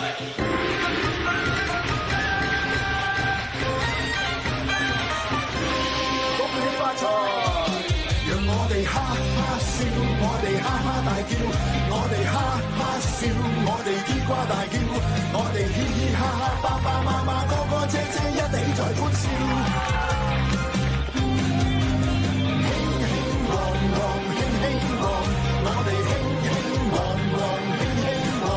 哈哈笑，我哋哈哈大叫，我哋哈哈笑，我哋咿呱大叫，我哋嘻嘻哈哈，爸爸媽媽哥哥姐姐一起在歡笑，輕輕旺旺，輕輕旺，我哋輕輕旺旺，輕輕旺，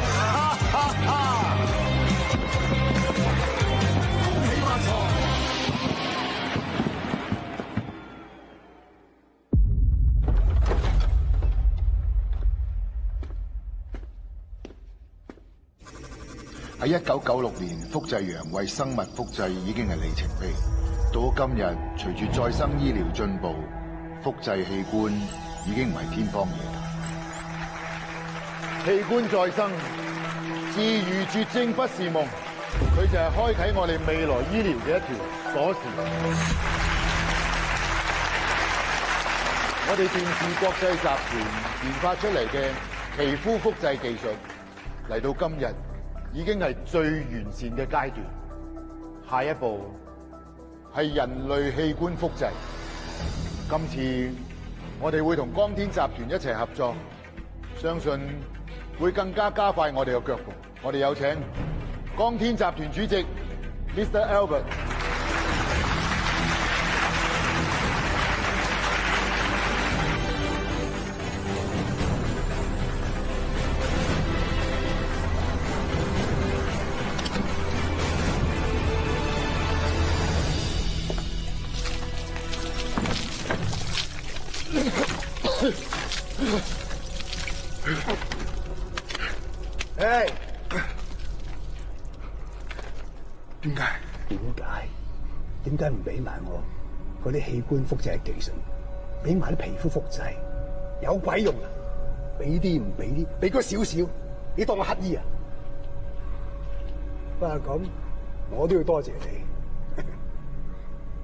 哈哈哈！恭喜發財！喺1996年，複製羊為生物複製已經係里程碑。到咗今日，隨住再生醫療進步，複製器官已經唔係天方夜譚。器官再生，治癒絕症不是夢，佢就係開啟我哋未來醫療嘅一條鎖匙。我哋電視國際集團研發出嚟嘅皮膚複製技術，嚟到今日，已經係最完善嘅階段，下一步係人類器官複製。今次我哋會同光天集團一齊合作，相信會更加加快我哋嘅腳步。我哋有請光天集團主席 Mr. Albert。點解唔俾埋我嗰啲器官複製嘅技術，俾埋啲皮膚複製，有鬼用啊？俾啲唔俾啲，俾嗰少少，你當我乞衣啊？不過咁，我都要多謝你。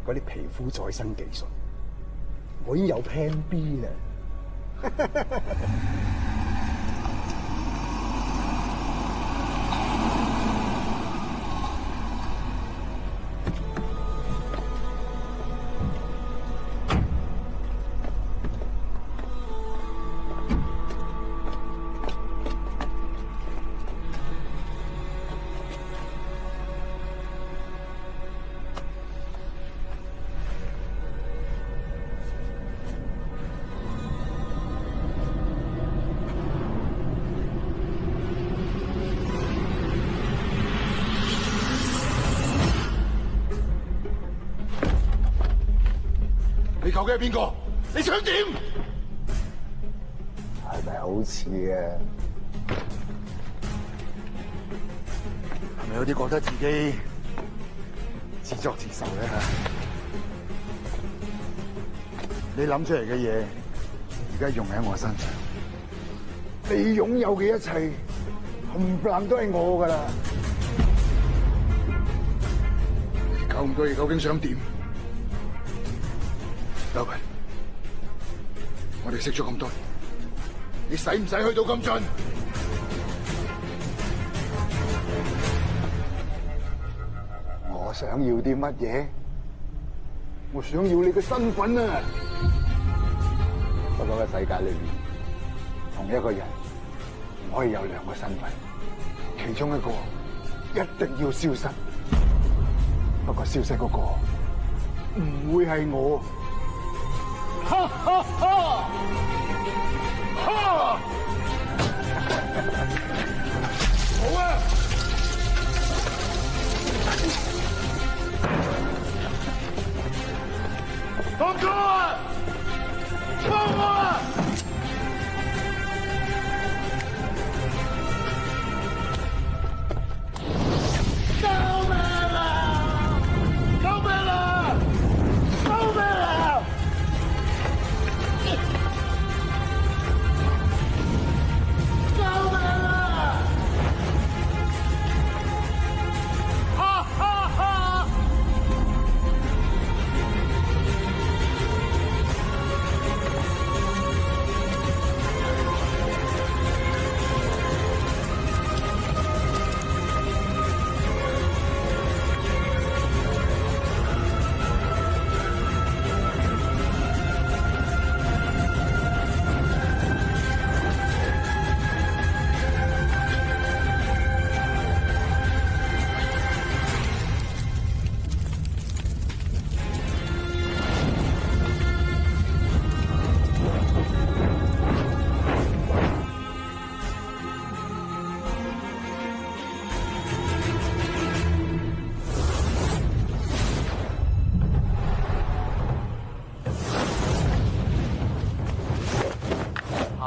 嗰啲皮膚再生技術，我已經有 Plan B 啦。你究竟係邊個？你想點？係咪好似啊？係咪有啲覺得自己自作自受咧？你諗出嚟嘅嘢，而家用喺我身上，你擁有嘅一切，冚唪唥都係我噶啦。你搞咁多嘢，究竟想點？劉文，我哋識咗咁多年，你使唔使去到咁盡？我想要啲乜嘢？我想要你嘅身份啊！不過個世界裏面，同一個人唔可以有兩個身份，其中一個一定要消失。不過消失嗰個唔會係我。哈哈哈！哈！好啊！放開啊！放開啊！救命啊！救命啊！救命啊！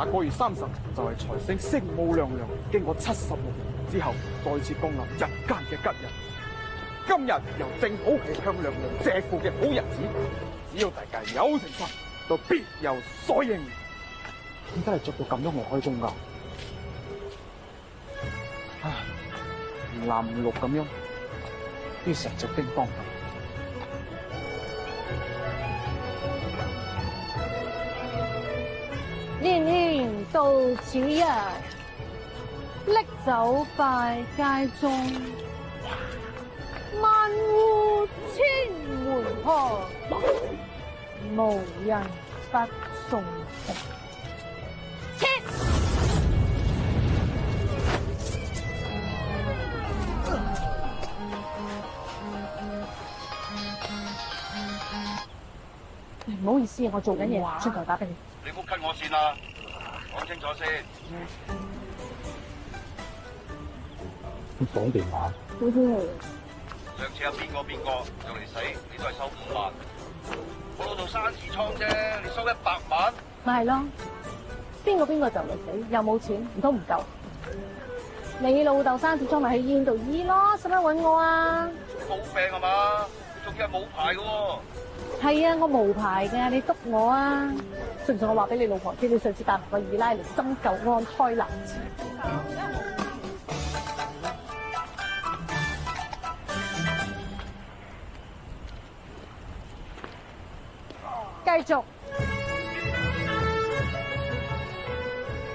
下個月30就係財星聖母娘娘經過76年之後再次降臨人間嘅吉日。今日又正好係向娘娘借庫嘅好日子，只要大家有誠心，都必有所應。點解你做到咁多我開宗㗎？唉，唔藍唔綠咁樣，啲成隻乒乓咁。年年到此日，拎走拜街中，萬戶千門開，無人不送情。切！唔好意思，我做緊嘢，轉頭打俾你。你唔好 cut 我線啦，講清楚先。講電話。好啲嚟。上次有邊個就嚟死，你都係收5萬。我老豆生痔瘡啫，你收100萬？咪係咯，邊個就嚟死，又冇錢，唔通唔夠？你老豆生痔瘡咪去醫院度醫咯，使乜揾我啊？冇病係嘛？你仲要係冇牌嘅喎。係啊，我無牌嘅，你督我啊！信唔信我話俾你老婆知，你上次帶埋個二奶嚟針灸安胎男子。繼續，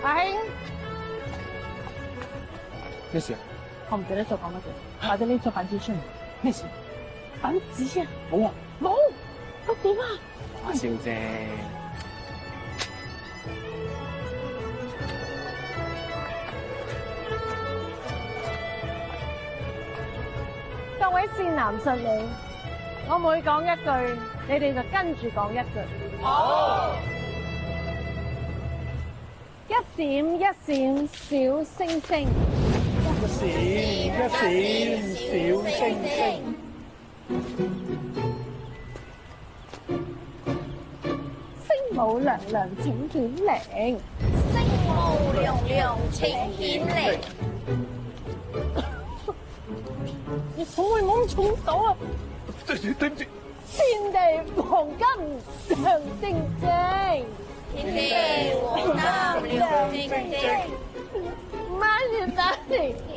阿兄，咩事啊？我唔記得咗講乜嘢，或者拎咗板紙出嚟。咩事？板紙啊？冇啊，冇。咁點啊？話笑啫。各位善男信女，我每講一句，你哋就跟住講一句。好。一閃一閃小星星，一閃一閃小星星。星母娘娘請顯靈，星母娘娘請顯靈。你可唔可以唔好咁重手啊？對唔住。天地黃金亮晶晶，天地黃金亮晶晶。Money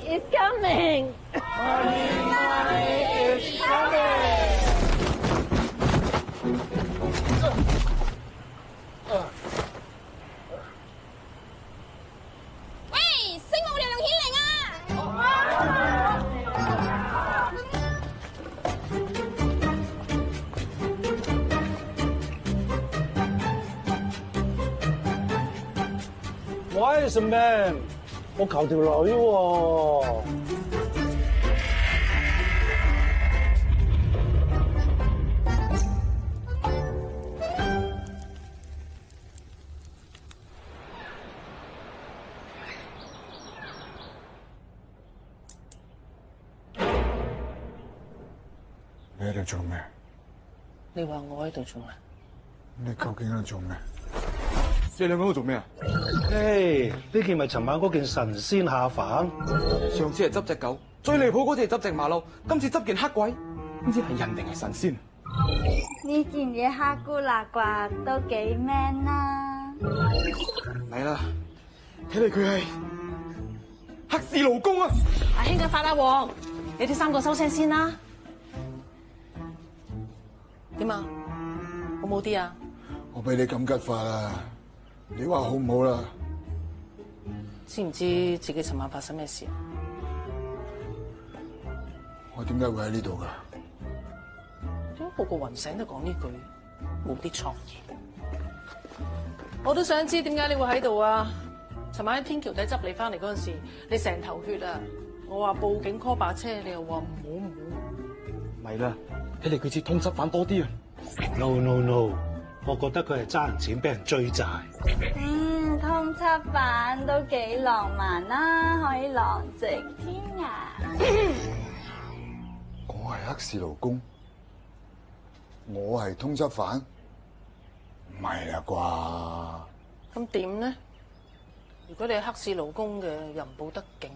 is coming. Money is coming. 喂，星母娘娘顯靈啊！喂，Samman，我求條女喎。你喺度做咩？你話我喺度做咩？你究竟喺度做咩？你兩個喺度做咩啊？誒，呢件咪尋晚嗰件神仙下凡？上次係執隻狗，最離譜嗰次係執隻馬騮，今次執件黑鬼，唔知係人定係神仙？呢件嘢黑咕辣啩，都幾 man 啦！嚟啦，睇嚟佢係黑市勞工啊！阿兄嘅發啦喎，你哋3個收聲先啦。點啊？好冇啲啊？我俾你咁吉法啦，你話好唔好啦？知唔知自己尋晚發生咩事？我點解會喺呢度噶？點解個個暈醒都講呢句，冇啲創意？我都想知點解你會喺度啊！尋晚喺天橋底執你翻嚟嗰陣時，你成頭血啊！我話報警 call 把車，你又話唔好唔好。唔係啦，睇嚟佢似通緝犯多啲啊 No， 我覺得佢係爭人錢俾人追債。通緝犯都幾浪漫啦，可以浪跡天涯。我係黑市勞工，我係通緝犯，唔係啦啩？咁點呢？如果你係黑市勞工嘅，又唔報得警；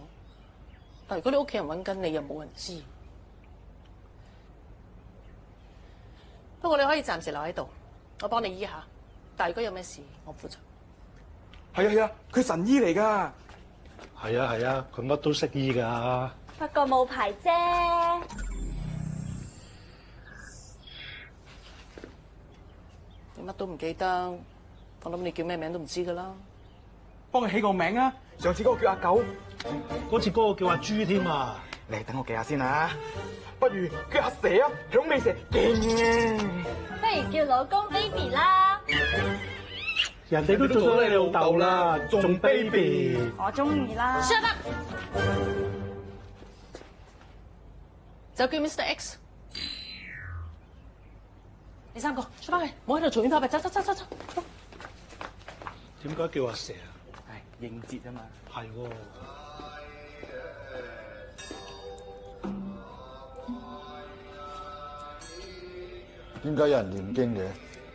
但如果你屋企人揾緊你，又冇人知。不過你可以暫時留喺度，我幫你醫下。但如果有咩事，我負責。係啊，佢神醫嚟㗎。係啊，佢乜都識醫㗎。不過冇牌啫。你乜都唔記得，我諗你叫咩名都唔知㗎啦。幫佢起個名啊！上次嗰個叫阿狗，嗰次嗰個叫阿豬添啊！你等我記下先啊。不如叫阿蛇啊，響尾蛇勁啊！不如叫老公 baby 啦。人哋都做咗你老豆啦，仲 baby。我中意啦。Shut up！就叫 Mr. X。你三個出翻去，唔好喺度嘈喧巴閉，走。點解叫阿蛇啊？係應節啊嘛。係喎。點解有人念經嘅？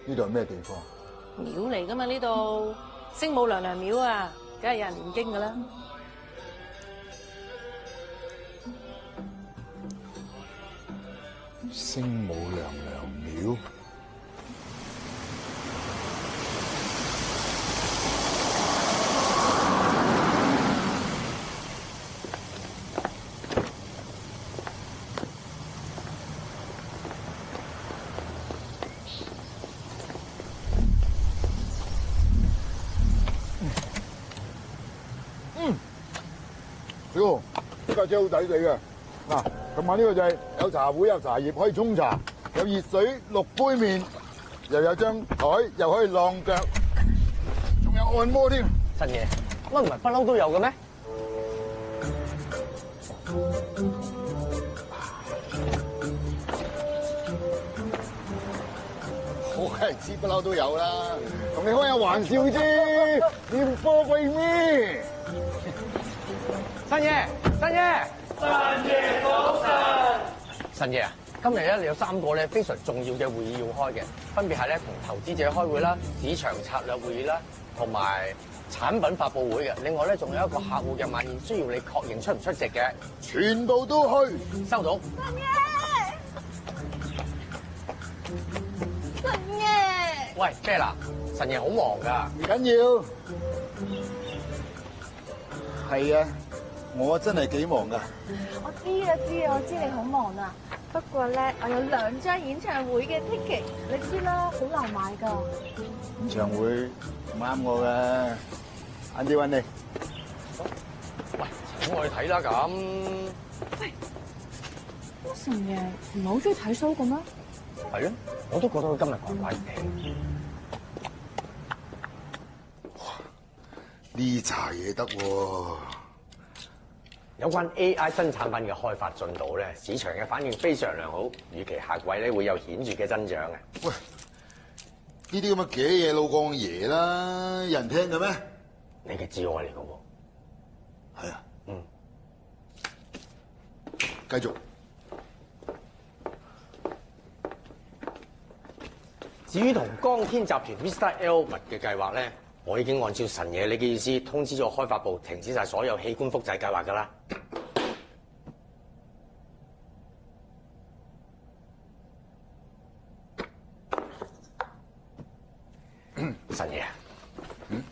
呢度係咩地方？廟嚟噶嘛呢度，聖母娘娘廟啊，梗係有人念經噶啦。聖母娘娘廟。喲，呢架車好抵死嘅。嗱，今晚呢個就係有茶壺、有茶葉可以沖茶，有熱水6杯麵，又有張台，又可以晾腳，仲有按摩添。神爺，乜唔係不嬲都有嘅咩？我梗係知不嬲都有啦，同你開下玩笑啫，你唔貨幣咩？神爺，早晨！神爺啊，今日咧你有3個咧非常重要嘅會議要開嘅，分別係咧同投資者開會啦、市場策略會議啦，同埋產品發佈會嘅。另外咧仲有一個客戶嘅晚宴，需要你確認出唔出席嘅，全部都去。收到。神爺！喂 Bella， 神爺好忙㗎。唔緊要。係啊。我真係幾忙㗎。我知你好忙啊。不過咧，我有2張演唱會嘅 ticket， 你知啦，好難買㗎。演唱會唔啱我㗎，晏啲揾你。喂，請我去睇啦咁。喂，神爺唔係好中意睇 show 嘅咩？係咯，我都覺得佢今日怪怪地。呢茶嘢得喎。有關 AI 新產品嘅開發進度咧，市場嘅反應非常良好，預期下季咧會有顯著嘅增長嘅。喂，呢啲咁嘅嘅嘢老光爺啦，有人聽嘅咩？你嘅摯愛嚟嘅喎。係啊。嗯。繼續。至於同江天集團 Mr. L 物嘅計劃咧，我已經按照神爺你嘅意思通知咗開發部停止晒所有器官複製計劃㗎啦。神爺，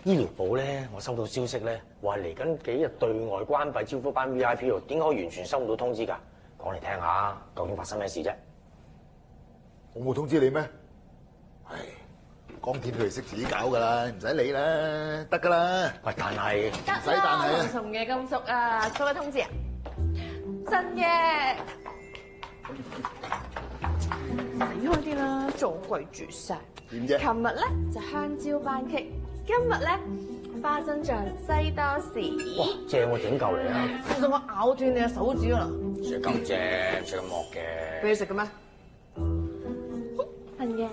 醫療部咧，我收到消息咧，話嚟緊幾日對外關閉招呼班 VIP 喎，點解完全收唔到通知㗎？講嚟聽下，究竟發生咩事啫？我冇通知你咩？唉，江天佢哋識自己搞㗎啦，唔使理啦，得㗎啦。喂，但係得啦，龍松嘅咁熟啊，收咗通知啊，神爺，睇開啲啦，做鬼住晒。點啫？琴日咧就香蕉班戟，今日咧花生醬西多士。哇，正喎，整嚿嚟啊！你想我咬斷你嘅手指啊？食咁正，食咁惡嘅。俾你食嘅咩？神爺，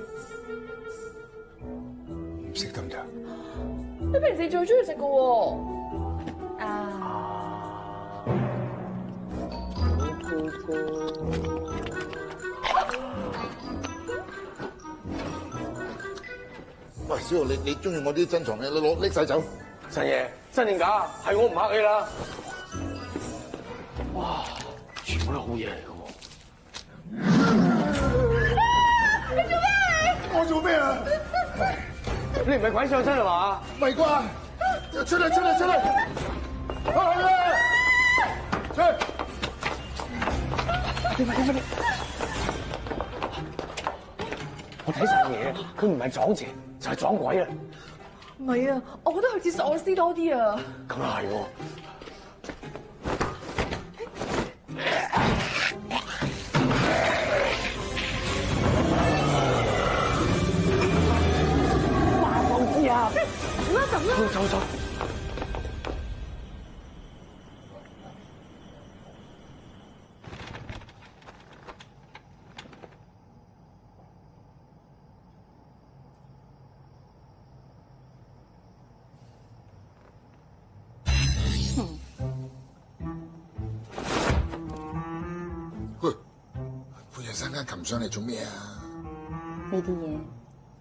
唔食得唔得？你平時最中意食嘅喎。喂，小豪，你中意我啲珍藏嘅，你拎晒走。神爺，真定假？係我唔客氣啦。哇，全部都好嘢嚟嘅喎。我做咩啊？你唔係鬼上身係嘛？唔係啩？出嚟！出嚟！出嚟！出嚟！點？我睇晒嘢，佢唔係撞邪，就係撞鬼啊！唔係啊，我覺得佢似喪屍多啲啊。咁又係喎。麻放師啊！走！半夜三更擒上嚟做咩啊？呢啲嘢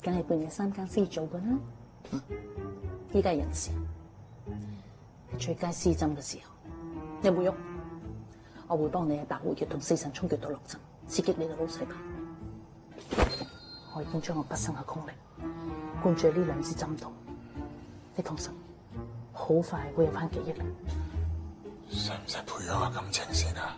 梗係半夜三更先做噶啦。依家係人事，係最佳施針嘅時候。你有冇喐？我會幫你喺白虎穴同四神沖穴度落針，刺激你嘅腦細胞。我已經將我畢生嘅功力灌注喺呢兩支針度。你放心，好快會有翻記憶力。使唔使培養下感情先啊？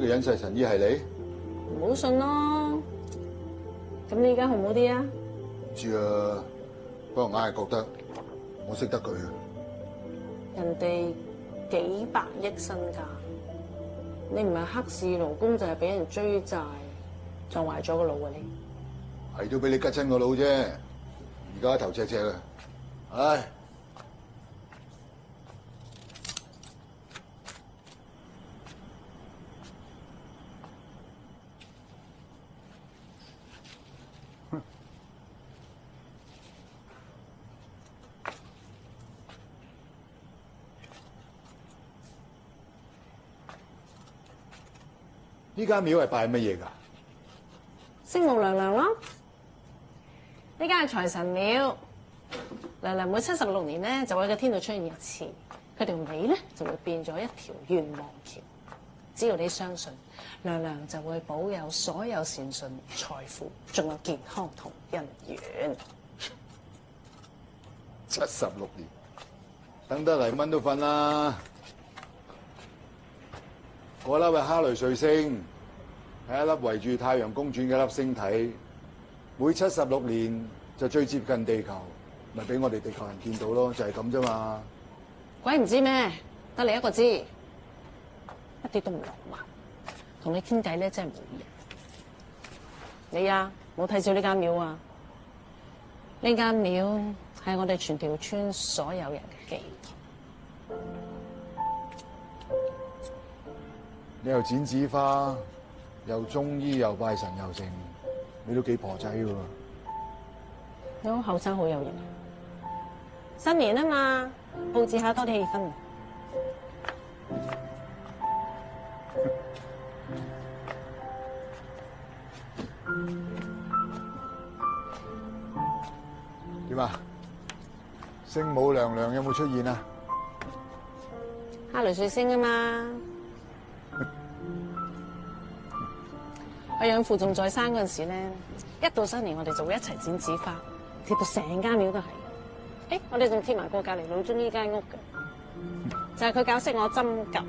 隱世神醫係你？唔好信咯。咁你而家好唔好啲啊？唔知啊，不過硬係覺得我識得佢啊。人哋幾百億身家，你唔係黑市勞工就係俾人追債，撞壞咗個腦啊你！係都俾你吉親個腦啫，而家頭赤赤啊！唉。呢間廟係拜乜嘢㗎？星母娘娘咯，呢間係財神廟。娘娘每76年咧就會喺個天度出現一次，佢條尾咧就會變咗一條願望橋。只要你相信，娘娘就會保佑所有善信、財富，仲有健康同姻緣。76年，等得嚟蚊都瞓啦。嗰粒係哈雷彗星，係一粒圍住太陽公轉嘅粒星體，每76年就最接近地球，咪俾我哋地球人見到咯，就係咁啫嘛。鬼唔知咩，得你一個知，一啲都唔浪漫。同你傾偈咧真係冇嘢。你啊，冇睇少呢間廟啊！呢間廟係我哋全條村所有人嘅寄託。你又剪紙花，又中醫，又拜神又成，你都幾婆仔喎！你好後生，好有型。新年啊嘛，佈置下多啲氣氛。點啊？聖母娘娘有冇出現啊？哈雷彗星啊嘛。我養父仲在生嗰陣時咧，一到新年我哋就會一齊剪紙花，貼到成間廟都係。我哋仲貼埋過隔離老中醫間屋嘅，就係佢教識我針灸。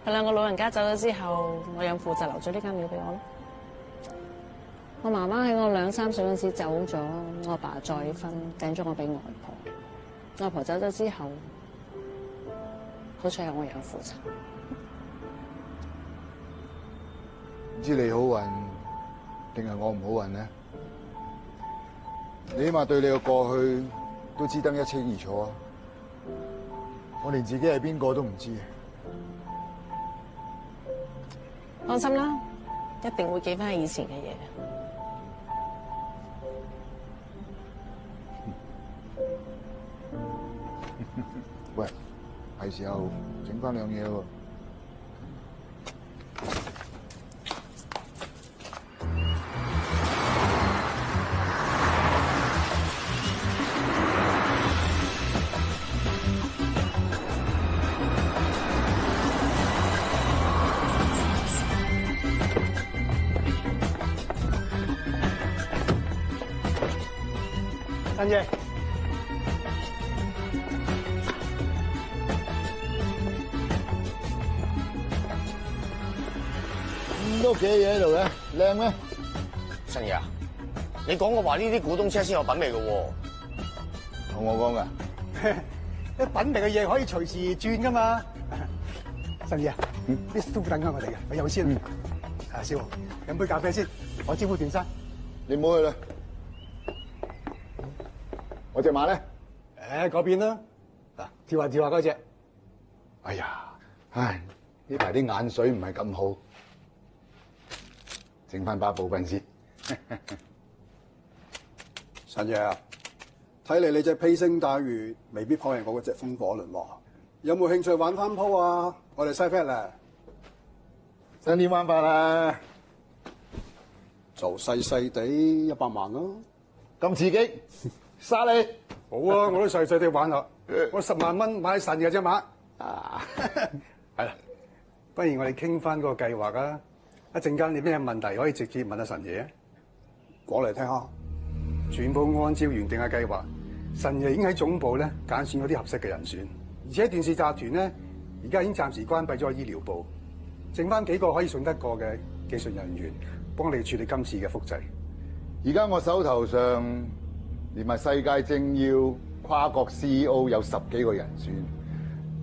佢兩個老人家走咗之後，我養父就留咗呢間廟俾我咯。我媽媽喺我2、3歲嗰陣時走咗，我阿爸再婚，掟咗我俾外婆。外婆走咗之後，好彩有我養父親。唔知你好運定係我唔好運呢？你起碼對你嘅過去都知得一清二楚啊！我連自己係邊個都唔知。放心啦，一定會記翻以前嘅嘢。喂，係時候整翻兩嘢喎。陳爺，咁多嘅嘢喺度嘅，靚咩？陳爺啊，你講過話呢啲古董車先有品味嘅喎。同我講㗎。啲品味嘅嘢可以隨時轉噶嘛。陳爺啊，啲師傅等緊我哋嘅，我有先。啊，小豪，飲杯咖啡先，我招呼段生。你唔好去啦。我隻馬咧？嗰邊啦。嗱，跳下嗰隻。哎呀，唉，呢排啲眼水唔係咁好，整翻把部分先。陳爺啊，睇嚟你隻披星戴月未必跑贏我嗰隻風火輪喎。有冇興趣玩翻鋪啊？我哋西 pat 咧，想點玩法啊？就細細地100萬咯。咁刺激，沙你！好啊，我都細細地玩下。我10萬蚊買神嘅隻馬。啊，係啦，不如我哋傾翻個計劃啊！一陣間你咩問題可以直接問阿神爺啊？講嚟聽下。全部按照原定嘅計劃，神爺已經喺總部咧揀選咗啲合適嘅人選，而且電視集團咧而家已經暫時關閉咗醫療部，剩翻幾個可以信得過嘅技術人員幫你處理今次嘅複製。而家我手頭上連埋世界政要、跨國 CEO 有10幾個人選，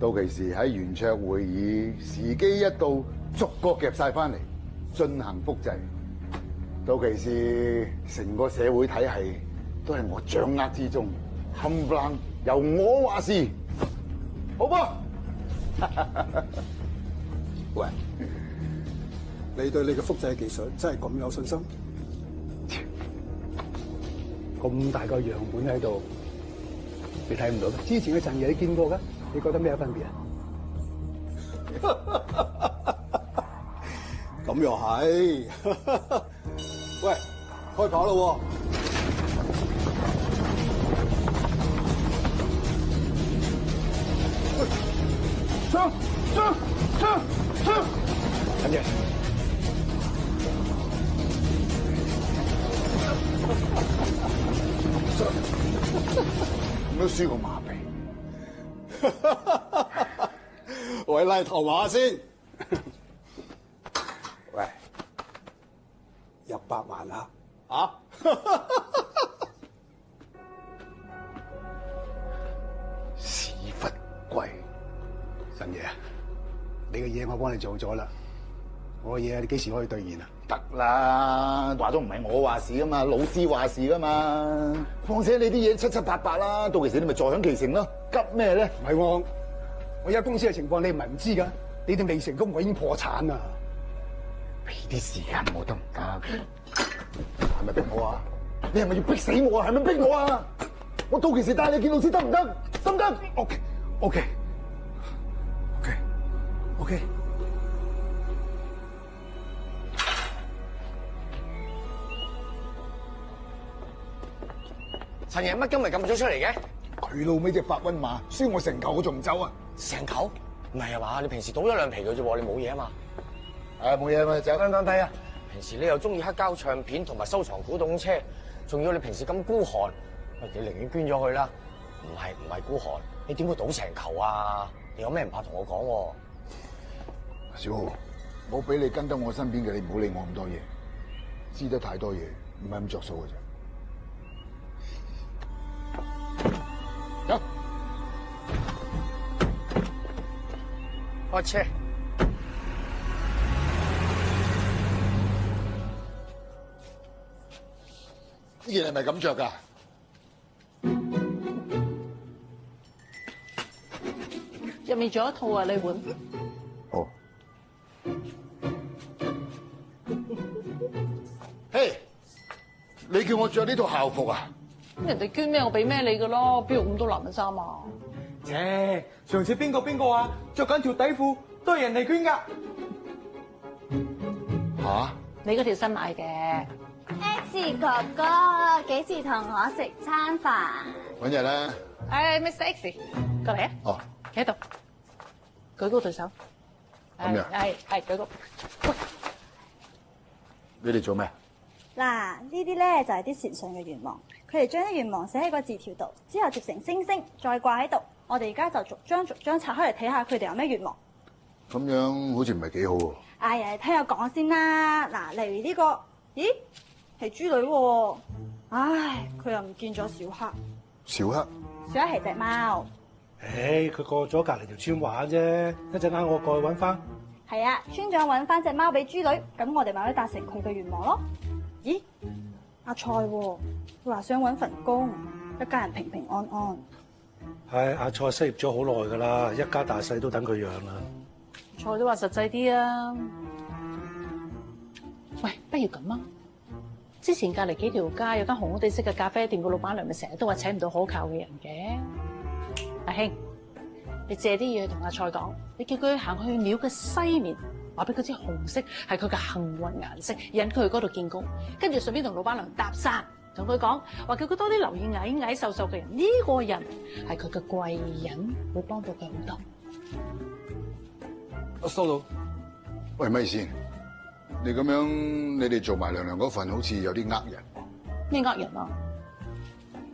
到期時喺圓桌會議時機一到，逐個夾晒翻嚟進行複製。到期時成個社會體系都係我掌握之中，冚唪唥由我話事，好噃？喂，你對你嘅複製技術真係咁有信心？咁大個樣本喺度，你睇唔到？之前嘅陣嘢你見過㗎？你覺得咩分別啊？咁又係。喂，開跑啦喎！上！陳爺，我都輸過馬鼻。我拉頭馬先。喂，100萬啊！啊！屎忽鬼！神爺，你嘅嘢我幫你做咗啦，我嘅嘢你幾時可以兌現啊？得啦，話都唔係我話事噶嘛，老師話事噶嘛。況且你啲嘢七七八八啦，到時你咪坐享其成咯。急咩咧？唔係喎，我而家公司嘅情況你唔係唔知㗎，你哋未成功，我已經破產啦。俾啲時間我得唔得？係咪逼我啊？你係咪要逼死我啊？係咪逼我啊？我到期時帶你見老師得唔得？得唔得 ？OK。陳爺乜今日咁早出嚟嘅？佢老尾隻發瘟馬，輸我成球，我仲唔走啊？成球？唔係啊嘛？你平時賭1兩皮嘅啫喎，你冇嘢啊嘛？冇嘢嘛，走。等睇啊！平時你又中意黑膠唱片同埋收藏古董車，仲要你平時咁孤寒，你寧願捐咗佢啦。唔係孤寒，你點會賭成球啊？你有咩唔怕同我講？小豪，冇俾你跟得我身邊嘅，你唔好理我咁多嘢，知得太多嘢唔係咁着數嘅啫。走，開車。呢件係咪咁着㗎？入面仲有一套啊，你換。好。嘿，你叫我着呢套校服啊？咁人哋捐咩我俾咩你噶咯，邊有咁多男人衫啊？切，上次邊個啊，着緊條底褲都係人哋捐㗎。吓？你嗰條新買嘅。X 哥哥，幾時同我食餐飯？搵日啦。Mr. X， 過嚟啊！哦，企喺度，舉高對手。咁樣。係舉高。你哋做咩？嗱，呢啲咧就係啲船上嘅願望，佢哋將啲願望寫喺個字條度，之後折成星星，再掛喺度。我哋而家就逐張拆開嚟睇下佢哋有咩願望。咁樣好似唔係幾好喎。哎呀，聽我講先啦。嗱，例如呢個，咦，係豬女喎。唉，佢又唔見咗小黑。小黑？小黑係隻貓。佢過咗隔離條村玩啫，一陣間我過去揾翻。係啊，村長揾翻隻貓俾豬女，咁我哋咪可以達成佢嘅願望咯。咦，阿蔡喎，佢話想揾份工，一家人平平安安。係阿蔡失業咗好耐㗎啦，一家大細都等佢養啦。蔡都話實際啲啊。喂，不如咁啊！之前隔離幾條街有間紅紅地色嘅咖啡店，個老闆娘咪成日都話請唔到可靠嘅人嘅。阿興，你借啲嘢同阿蔡講，你叫佢行去廟嘅西面，話俾佢知紅色係佢嘅幸運顏色，引佢去嗰度見工，跟住順便同老闆娘搭訕，同佢講話叫佢多啲留意矮矮瘦瘦嘅人，呢個人係佢嘅貴人，會幫到佢好多。我收到。喂，咪先，你咁樣，你哋做埋娘娘嗰份，好似有啲呃人。咩呃人啊？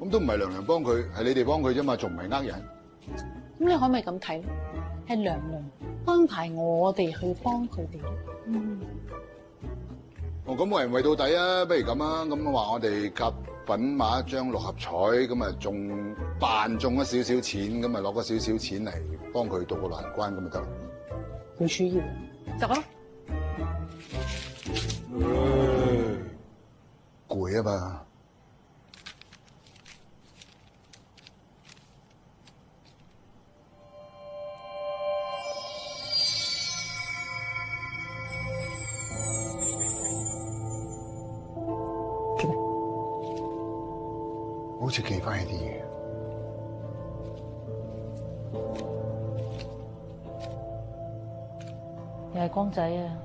咁都唔係娘娘幫佢，係你哋幫佢啫嘛，仲唔係呃人？咁你可唔可以咁睇？係娘娘安排我哋去幫佢哋。哦，咁冇人為到底啊！不如咁啊，咁話我哋夾品買一張六合彩，咁啊中扮中咗少少錢，咁啊攞嗰少少錢嚟幫佢渡過難關，咁咪得咯。好主意，就咁。攰啊嘛！好似記翻起啲嘢。又係光仔啊！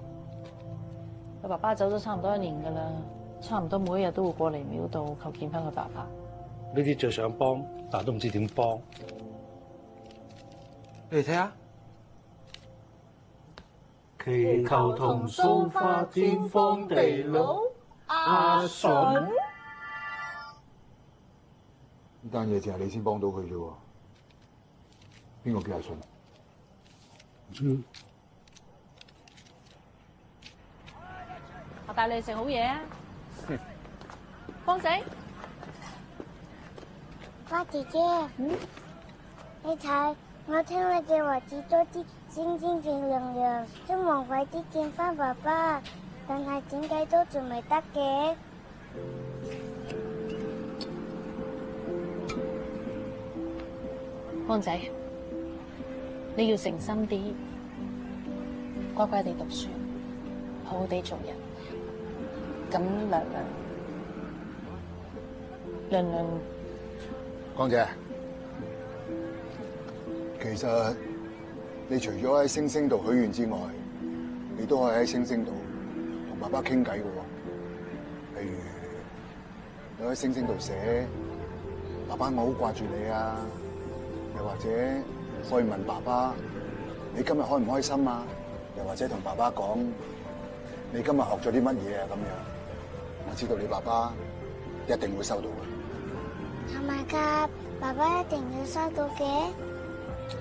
佢爸爸走咗差唔多1年噶啦，差唔多每一日都會過嚟廟度求見翻佢爸爸。呢啲最想幫，但係都唔知點幫。你哋睇下，祈求同蘇花天荒地老，阿筍。呢單嘢淨係你先幫到佢啫喎，邊個叫阿筍？我帶你去食好嘢啊！光仔，花姐姐，你睇，我聽你嘅話，指多啲星星正亮亮，希望快啲見翻爸爸，但係點解都仲未得嘅？光仔，你要誠心啲，乖乖地讀書，好好地做人。咁娘娘，光姐，其實你除咗喺星星度許願之外，你都可以喺星星度同爸爸傾偈嘅喎。譬如你喺星星度寫，爸爸我好掛住你啊，又或者可以問爸爸你今日開唔開心啊，又或者同爸爸講你今日學咗啲乜嘢啊咁樣。我知道你爸爸一定會收到嘅。係咪㗎？爸爸一定要收到嘅。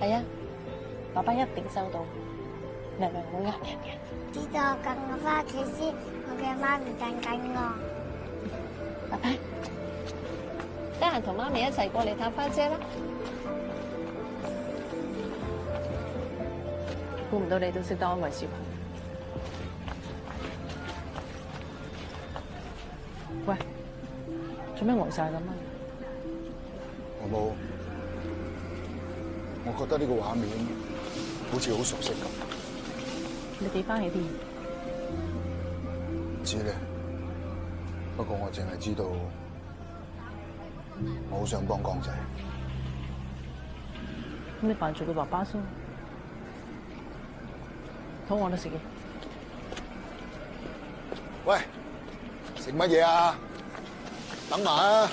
係啊，爸爸一定收到。娘娘會呃人嘅。知道，咁我翻屋企先，我嘅媽咪等緊我。拜拜。得閒同媽咪一齊過嚟探花姐啦。估唔到你都識得安慰小朋友。喂，做咩呆晒咁啊？我冇，我覺得呢個畫面好似好熟悉咁。你記翻起啲嘢？唔知咧，不過我淨係知道，我好想幫江仔。咁你扮做佢爸爸先。肚餓啦，食嘢。喂，食乜嘢啊？等埋啊！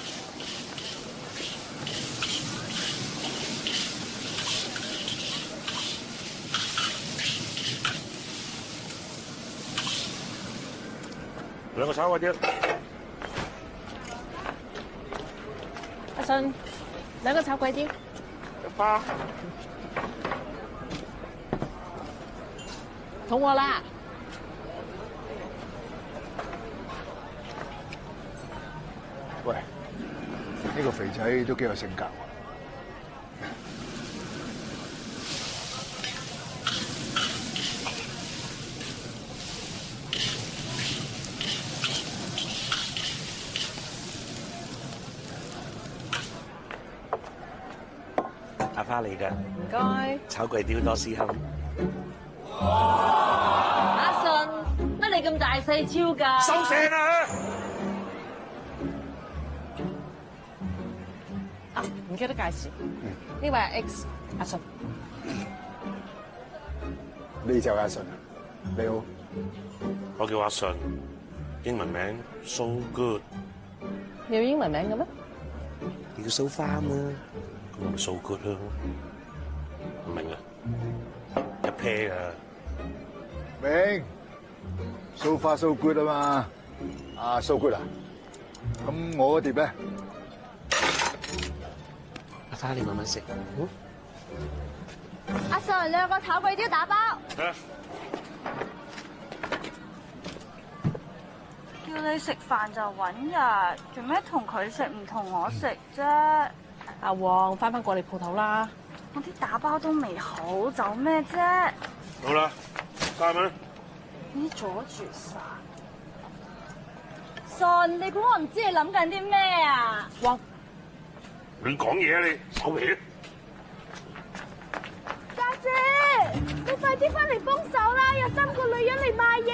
兩個炒粿條。阿信，兩個炒粿條。一包。肚餓啦！喂，呢個肥仔都幾有性格喎。阿花嚟㗎。唔該。炒粿條多士口。阿信，乜你咁大細超㗎？收聲啊！啊，唔記得介紹，呢位係 X 阿信。你就係阿信，你好。我叫阿信，英文名 So Good。你有英文名嘅咩？你叫 So Far 嘛，咁我咪 So Good 咯。唔明啊？一 pair 啊！明 ，so far so good 啊嘛，啊 so good 啊，咁我嗰碟咧，阿花你慢慢食。阿 Sir， 兩個炒粿條打包。叫你食飯就揾人，做咩同佢食唔同我食啫？阿黃，翻過嚟鋪頭啦。我啲打包都未好，走咩啫？好啦，3蚊。你阻住晒。信，你估我唔知你諗緊啲咩啊？黃，亂講嘢啊你，手皮。家姐，你快啲翻嚟幫手啦！有3個女人嚟買嘢。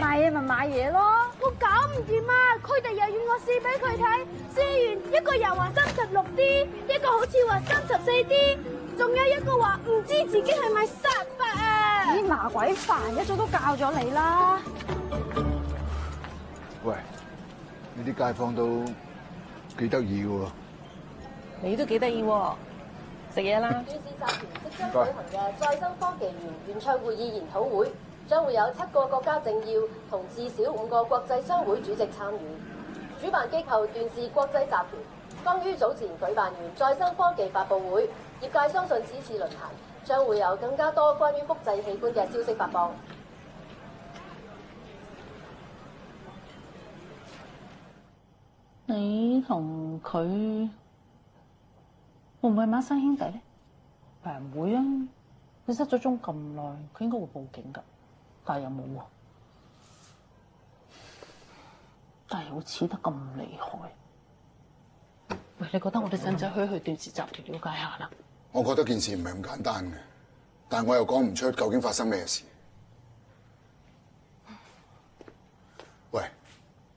買嘢咪買嘢咯。我搞唔掂啊！佢哋又要我試俾佢睇，試完一個又話36D，一個好似話34D，仲有一個話唔知自己係咪殺法啊！咦，麻鬼煩，一早都教咗你啦。喂，呢啲街坊都幾得意嘅喎。你都幾得意喎，食嘢啦。電視集團即將舉行嘅再生科技園圓桌會議研討會，將會有7個國家政要同至少5個國際商會主席參與。主辦機構段氏國際集團剛於早前舉辦完再生科技發佈會，業界相信此次論壇將會有更加多關於複製器官嘅消息發放。你同佢會唔會係孖生兄弟咧？誒唔會啊！佢失咗蹤咁耐，佢應該會報警㗎，但係又冇喎。但係好似得咁厲害。喂，你覺得我哋使唔使去段氏集團了解下啦？我覺得件事唔係咁簡單嘅，但係我又講唔出究竟發生咩事。喂，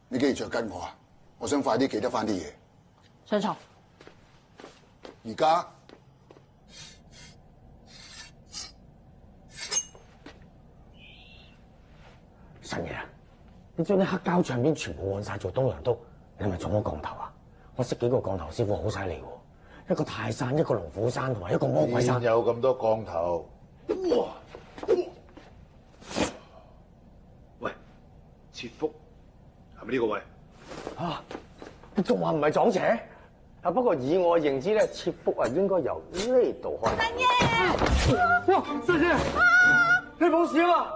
你幾時着跟我啊？我想快啲記得翻啲嘢。上床。而家神爺啊！你將啲黑膠唱片全部換晒做東洋刀，你係咪中咗降頭啊？我識幾個降頭師傅好犀利喎，一個泰山，一個龍虎山，同埋一個魔鬼山。邊有咁多降頭？喂，切腹係咪呢個位？啊！你仲話唔係撞邪？啊，不過以我認知咧，切腹啊應該由呢度開。神爺！哇！神爺，你冇事啊嘛？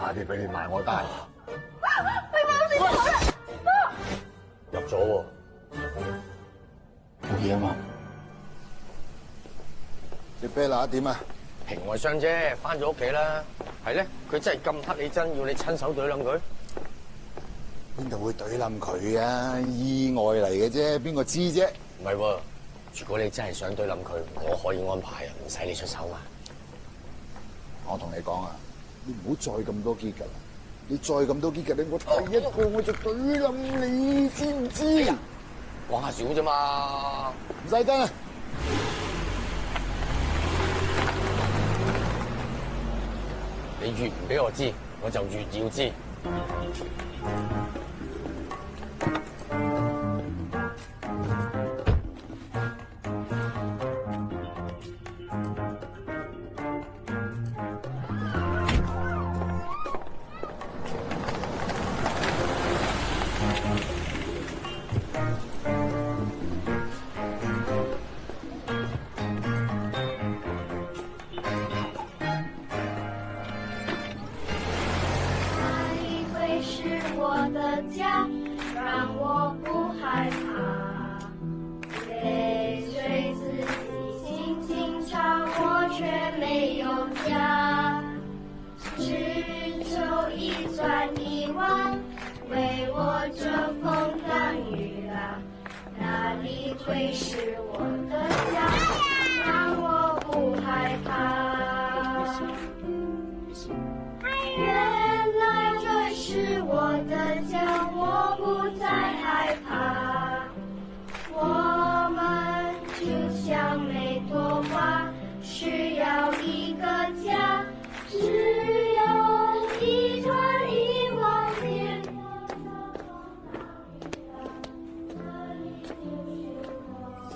係快啲俾你埋我單。你冇事啊！入咗喎，冇嘢啊嘛？隻啤乸點啊？皮外傷啫，翻咗屋企啦。係咧，佢真係咁黑你真，要你親手懟冧佢？邊度會懟冧佢啊？意外嚟嘅啫，邊個知啫？唔係喎，如果你真係想懟冧佢，我可以安排啊，唔使你出手嘛。我同你講啊，你唔好再咁多結㗎啦！你再咁多結㗎，我第一個我就懟冧你，知唔知？講下少啫嘛，唔使跟啊！你越唔俾我知，我就越要知。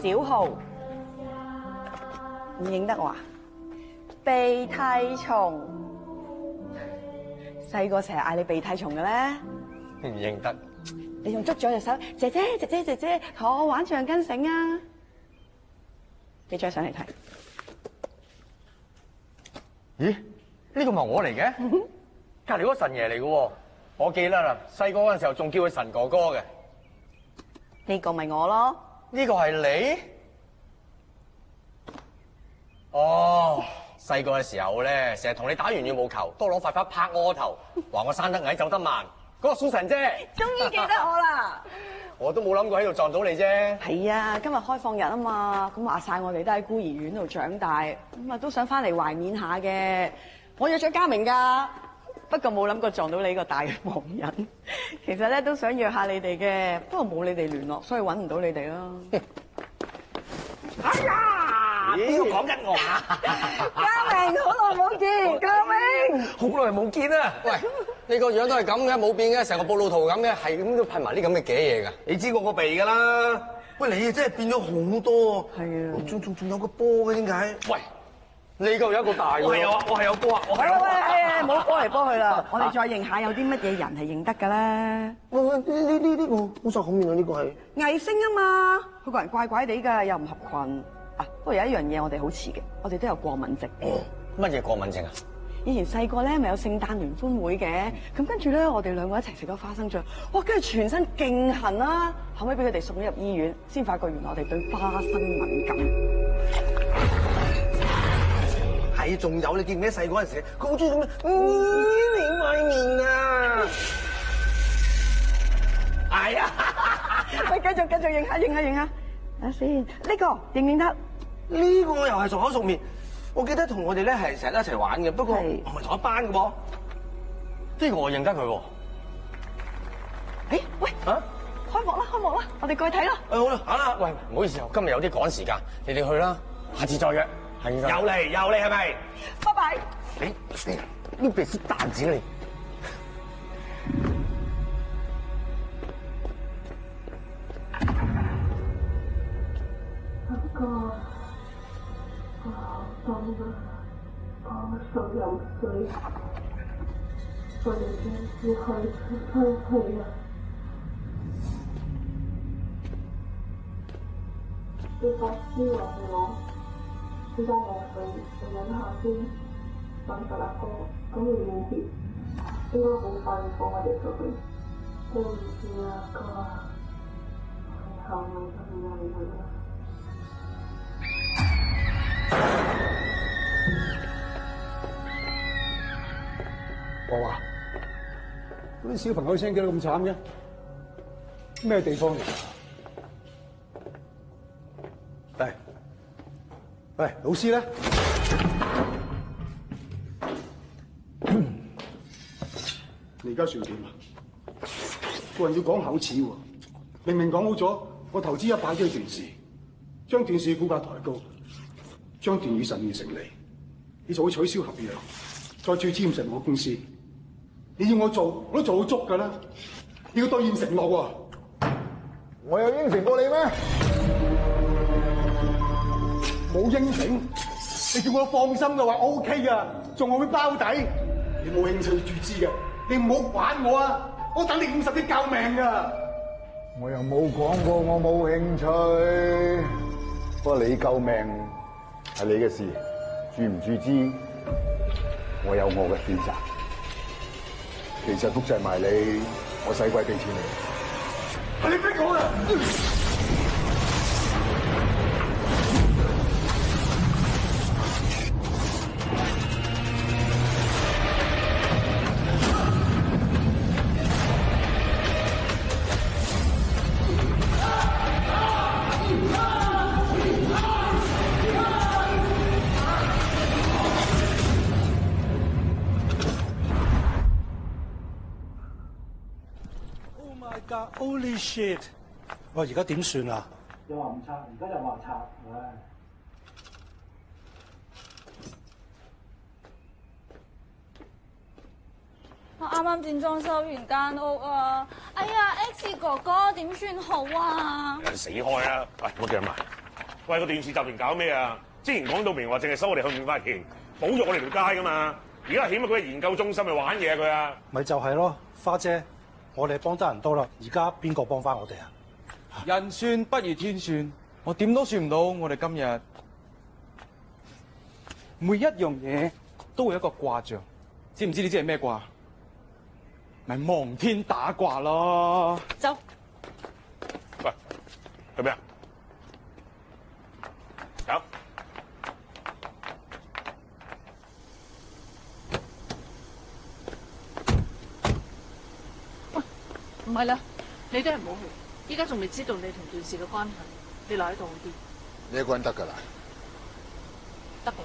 小號唔認得我啊？鼻涕蟲，細個成日嗌你鼻涕蟲嘅咧，唔認得。你仲捉咗隻手，姐姐姐姐姐姐，同我玩橡筋繩啊！你再上嚟睇。咦？呢個咪我嚟嘅？隔離嗰個神爺嚟嘅喎，我記得啦。細個嗰陣時候仲叫佢神哥哥嘅。呢個咪我咯。呢個係你？哦，細個嘅時候咧，成日同你打完羽毛球，都攞塊拍拍我頭，話我生得矮走得慢。嗰個蘇神姐，終於記得我啦！我都冇諗過喺度撞到你啫。係啊，今日開放日啊嘛，咁話晒我哋都喺孤兒院度長大，咁啊都想翻嚟懷緬下嘅。我約咗嘉明㗎，不過冇諗過撞到你個大忙人。其實咧都想約下你哋嘅，不過冇你哋聯絡，所以揾唔到你哋咯。哎呀！邊個講緊我啊？嘉明，好耐冇見，嘉明，好耐冇見啊！喂，你個樣都係咁嘅，冇變嘅，成個暴露圖咁嘅，係咁都噴埋啲咁嘅嘅嘢㗎。你知我個鼻㗎啦。喂，你真係變咗好多。係啊。仲有個波嘅點解？喂，你夠有一個大㗎。我係有啊，我係有波啊，我係有波啊。喂，冇波嚟波去啦，我哋再認下有啲乜嘢人係認得㗎啦。喂，呢個好受恐面啊！呢個係魏星啊嘛，佢個人怪怪地㗎，又唔合群。啊，不過有一樣嘢我哋好似嘅，我哋都有過敏症。乜嘢過敏症啊？以前細個咧咪有聖誕聯歡會嘅，咁跟住咧我哋兩個一齊食咗花生醬，哇！跟住全身勁痕啦，後尾俾佢哋送咗入醫院，先發覺原來我哋對花生敏感。係，仲有你記唔記得細嗰陣時，佢好中意咁樣你塊面啊！哎呀！喂，繼續認下。睇下先，呢個認唔認得？呢個又係熟口熟面，我記得同我哋咧係成日一齊玩嘅，不過唔係同一班嘅喎。呢個我認得佢喎。誒，喂，啊，開幕啦，我哋過去睇啦。好啦，行啦。喂，唔好意思，我今日有啲趕時間，你哋去啦，下次再約。係又嚟係咪？拜拜。你別是蛋子你。我好凍啊！我手有水，我哋真係可以出翻去啦！啲法師話我依家落去，就揾下先，等實阿哥咁會冇事。應該好快要放我哋出去。對唔住啊，哥啊，以後我都唔理佢啦。我話嗰啲小朋友聲幾多咁慘嘅？咩地方嚟㗎？喂，老師咧？你而家算點啊？個人要講口齒喎，明明講好咗，我投資100億電視，將電視股價抬高，將電影實現成利，你就會取消合約，再注資成我公司。你要我做，我都做到足㗎啦。你要兌現承諾喎。我有應承過你咩？冇應承，你叫我放心嘅話 OK 㗎，仲會包底。你冇興趣注資嘅，你唔好玩我啊！我等你50億救命㗎。我又冇講過我冇興趣，不過你救命係你嘅事，注唔注資，我有我嘅選擇。其實複製埋你，我使鬼俾錢你。係你逼我㗎！Holy shit！ 喂，而家點算啊？又話唔拆，而家又話拆，唉！我啱啱先裝修完間屋啊！哎呀 ，X 哥哥點算好啊？死開啦！喂，我叫埋。喂，個電視集團搞咩啊？之前講到明話淨係收我哋去5塊田，保育我哋條街噶嘛。而家起碼佢係研究中心，咪玩嘢啊佢啊！咪就係咯，花姐。我哋幫得人多啦，而家邊個幫翻我哋啊？人算不如天算，我點都算唔到。我哋今日每一樣嘢都會有一個卦象，知唔知你知係咩卦？咪望天打卦咯。走。喂，去邊啊？走。唔係啦，你都係唔好去。依家仲未知道你同電視嘅關係，你留喺度好啲。你一個人得㗎啦，得㗎啦。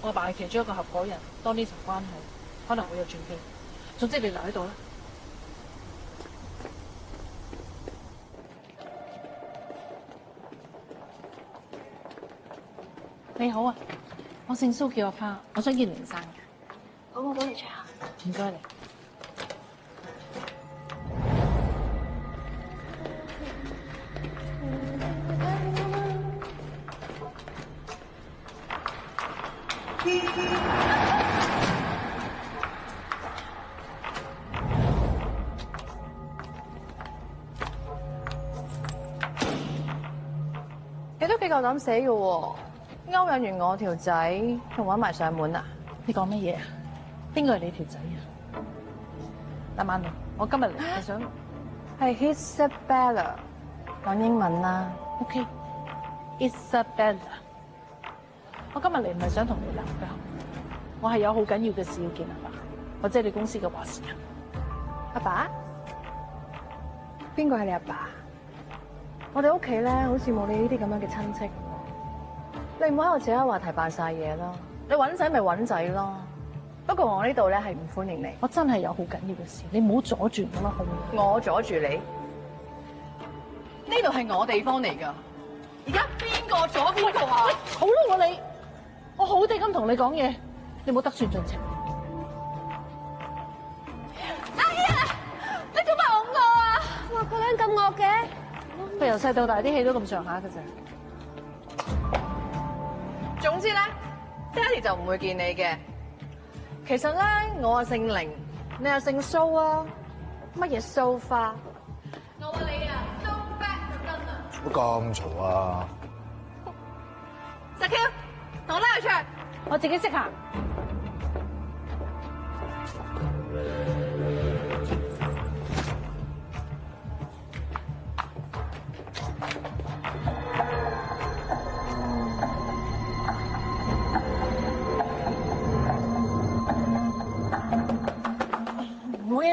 我阿爸係其中一個合夥人，當呢層關係可能會有轉機。總之你留喺度啦。你好啊，我姓蘇叫阿花，我想見連生嘅。好，我幫你 check 下。唔該你。你都幾夠膽死嘅喎，勾引完我條仔，仲揾埋上門啊！你講乜嘢啊？邊個係你條仔啊？嗱，曼玲，我今日嚟係想係 Isabella， 講英文啦。OK，Isabella， 我今日嚟唔係想同你鬧交，我係有好緊要嘅事要見阿爸，我即係你公司嘅話事人。阿爸？邊個係你阿爸？我哋屋企咧，好似冇你呢啲咁樣嘅親戚。你唔好喺度扯下話題扮晒嘢咯。你揾仔咪揾仔咯。不過我呢度咧係唔歡迎你。我真係有好緊要嘅事，你唔好阻住我啦，好唔好？我阻住你？呢度係我地方嚟㗎。而家邊個阻邊個啊？好啦，我好地咁同你講嘢，你唔好得寸進尺。哎呀，你做乜㧬我啊？哇，個樣咁惡嘅。佢由細到大啲戲都咁上下㗎咋。總之咧，爹哋就唔會見你嘅。其實咧，我啊姓凌，你又姓蘇啊，乜嘢蘇花？我話你啊，蘇 back 就得啦。做乜咁嘈啊？石 Q，同我拉佢出去。我自己識行。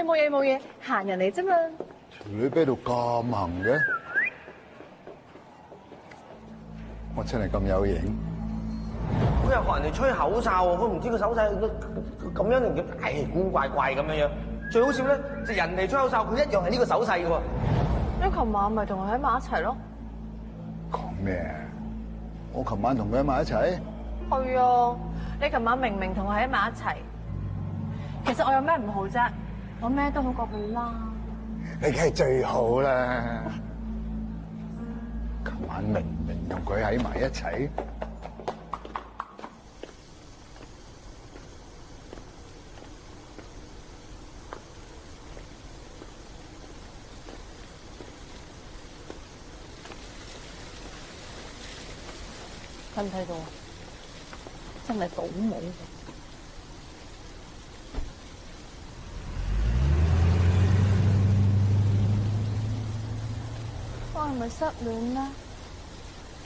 冇嘢冇嘢，閒人嚟啫嘛。條女啤到咁行嘅，我真係咁有型。佢又學人哋吹口哨喎，佢唔知個手勢咁樣定叫古怪怪咁樣樣。最好笑咧，就人哋吹口哨，佢一樣係呢個手勢嘅喎。你琴晚咪同佢喺埋一齊咯？講咩？我琴晚同佢喺埋一齊？係啊，你琴晚明明同佢喺埋一齊。其實我有咩唔好啫？我咩都好過佢啦。你梗係最好啦！琴晚明明同佢喺埋一齊。睇唔睇到啊？真係倒模嘅。我係咪失戀咧？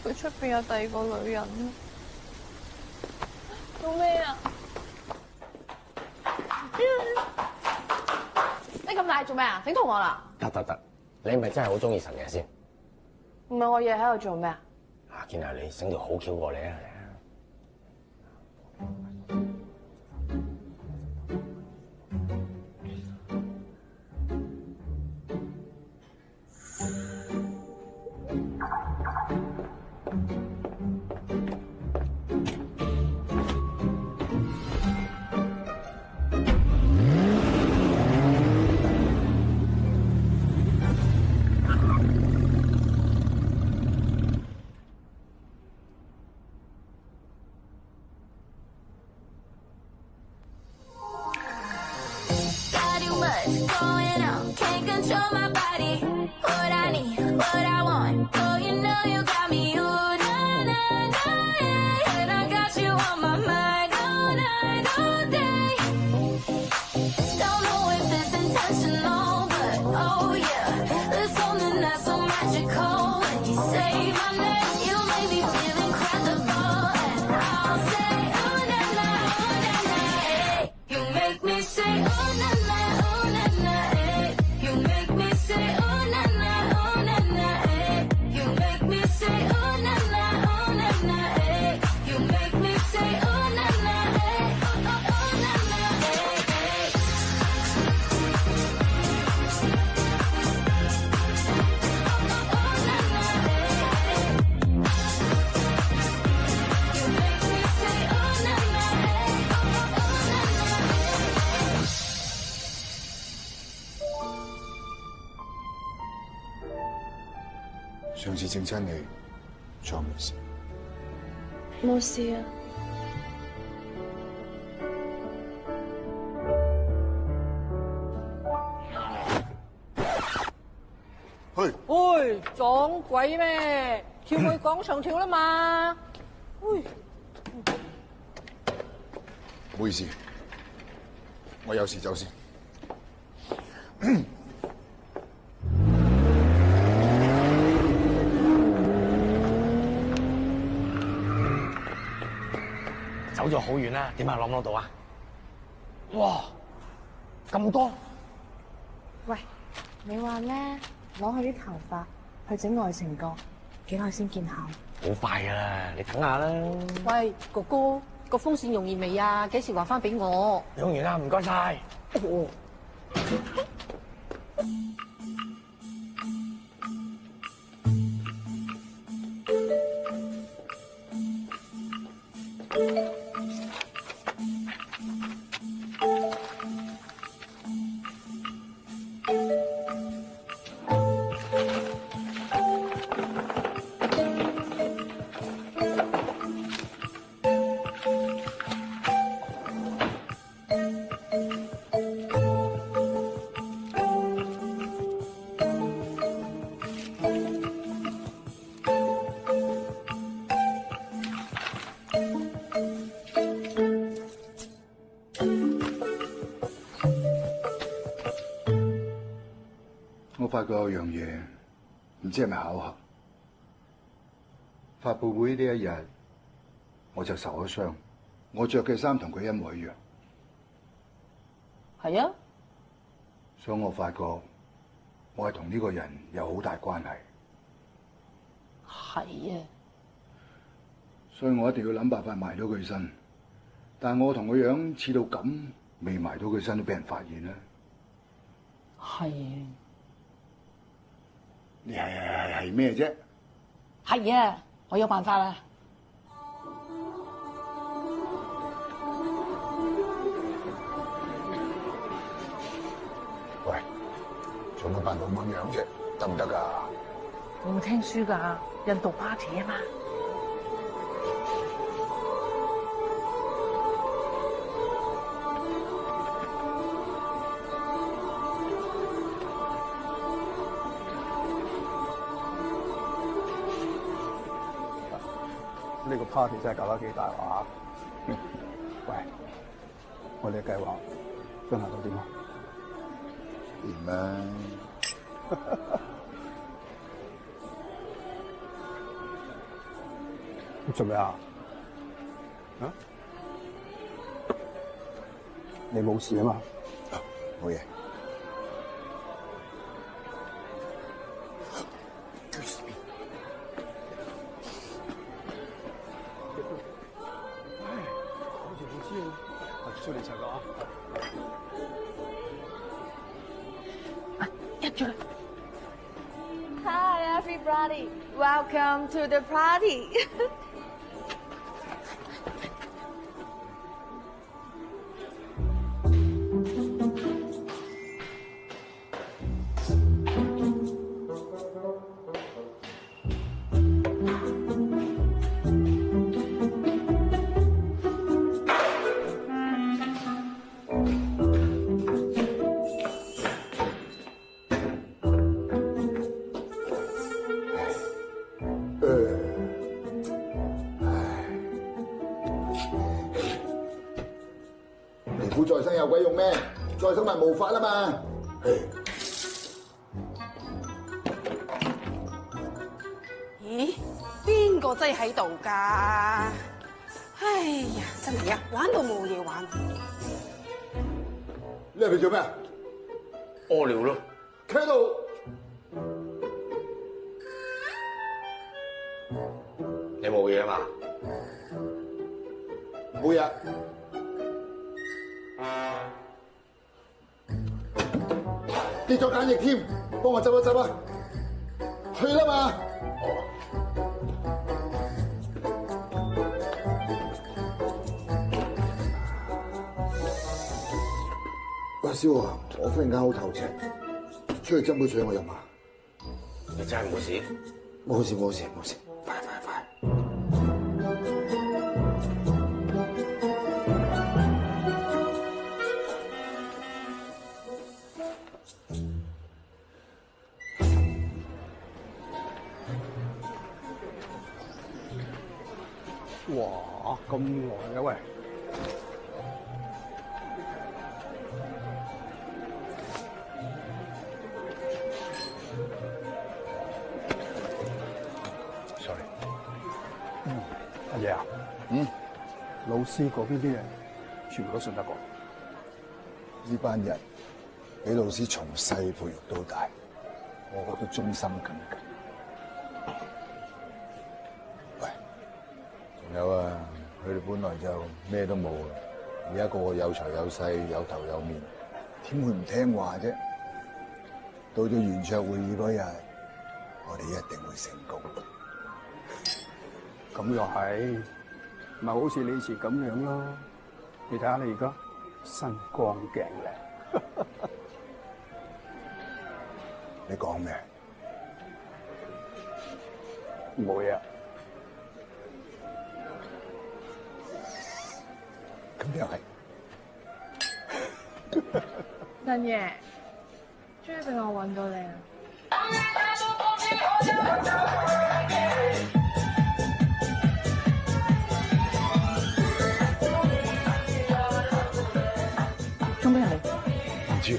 佢出邊有第二個女人咧？做咩啊？你咁大做咩啊？整痛我啦？得，你係咪真係好中意神爺先？唔係我日喺度做咩啊？見下你整條好橋過嚟啊！上次整親你，仲有冇事？冇事啊。喂，撞鬼咩？跳去廣場跳啦嘛！喂，唔好意思，我有事走先。走咗好遠啦，點解攞唔攞到啊？哇，咁多！喂，你話咧，攞佢啲頭髮去整愛情角，幾耐先見效？好快噶啦，你等下啦。喂，哥哥，個風扇用完未啊？幾時還翻俾我？用完啦，唔該晒。我發覺有樣嘢，唔知係咪巧合。發佈會呢一日，我就受咗傷，我着嘅衫同佢一模一樣。係啊，所以我發覺我係同呢個人有好大關係。係啊，所以我一定要諗辦法埋到佢身。但係我同個樣似到咁，未埋到佢身都俾人發現啦。係啊，你係咩啫？係啊，我有辦法啦。喂，做乜扮到咁樣啫？得唔得㗎？你有冇聽書㗎？印度 party 啊嘛。呢個 party 真係搞得幾大話。喂，我哋嘅計劃進行到點啊？掂啦。做咩啊？啊？你冇事啊嘛？冇嘢。出嚟查個啊！入咗啦。Hi everybody, welcome to the party 。尼夫再生有鬼用咩？再生咪無法啦嘛！咦？邊個擠喺度㗎？哎呀，真係啊，玩到冇嘢玩。你入邊做咩啊？屙尿咯。企喺度。你冇嘢嘛？冇嘢。跌咗簡易添，幫我執一執啊！去啦嘛！喂，蕭啊，我忽然間好頭赤，出去斟杯水我飲下。你真係冇事？冇事冇事冇事，快快快！哇，咁耐嘅喂！阿爺啊，老師嗰邊啲嘢全部都信得過。呢班人俾老師從細培育到大，我覺得忠心耿耿。喂，仲有啊，佢哋本來就咩都冇啊，而家個個有財有勢，有頭有面，點會唔聽話啫？到咗圓桌會議嗰日，我哋一定會成功。咁又係，咪好似你以前咁樣咯？你睇下你而家身光頸靚。你講咩？冇嘢。咁又係。陳爺，終於俾我揾到你啦！做咩嚟？唔知。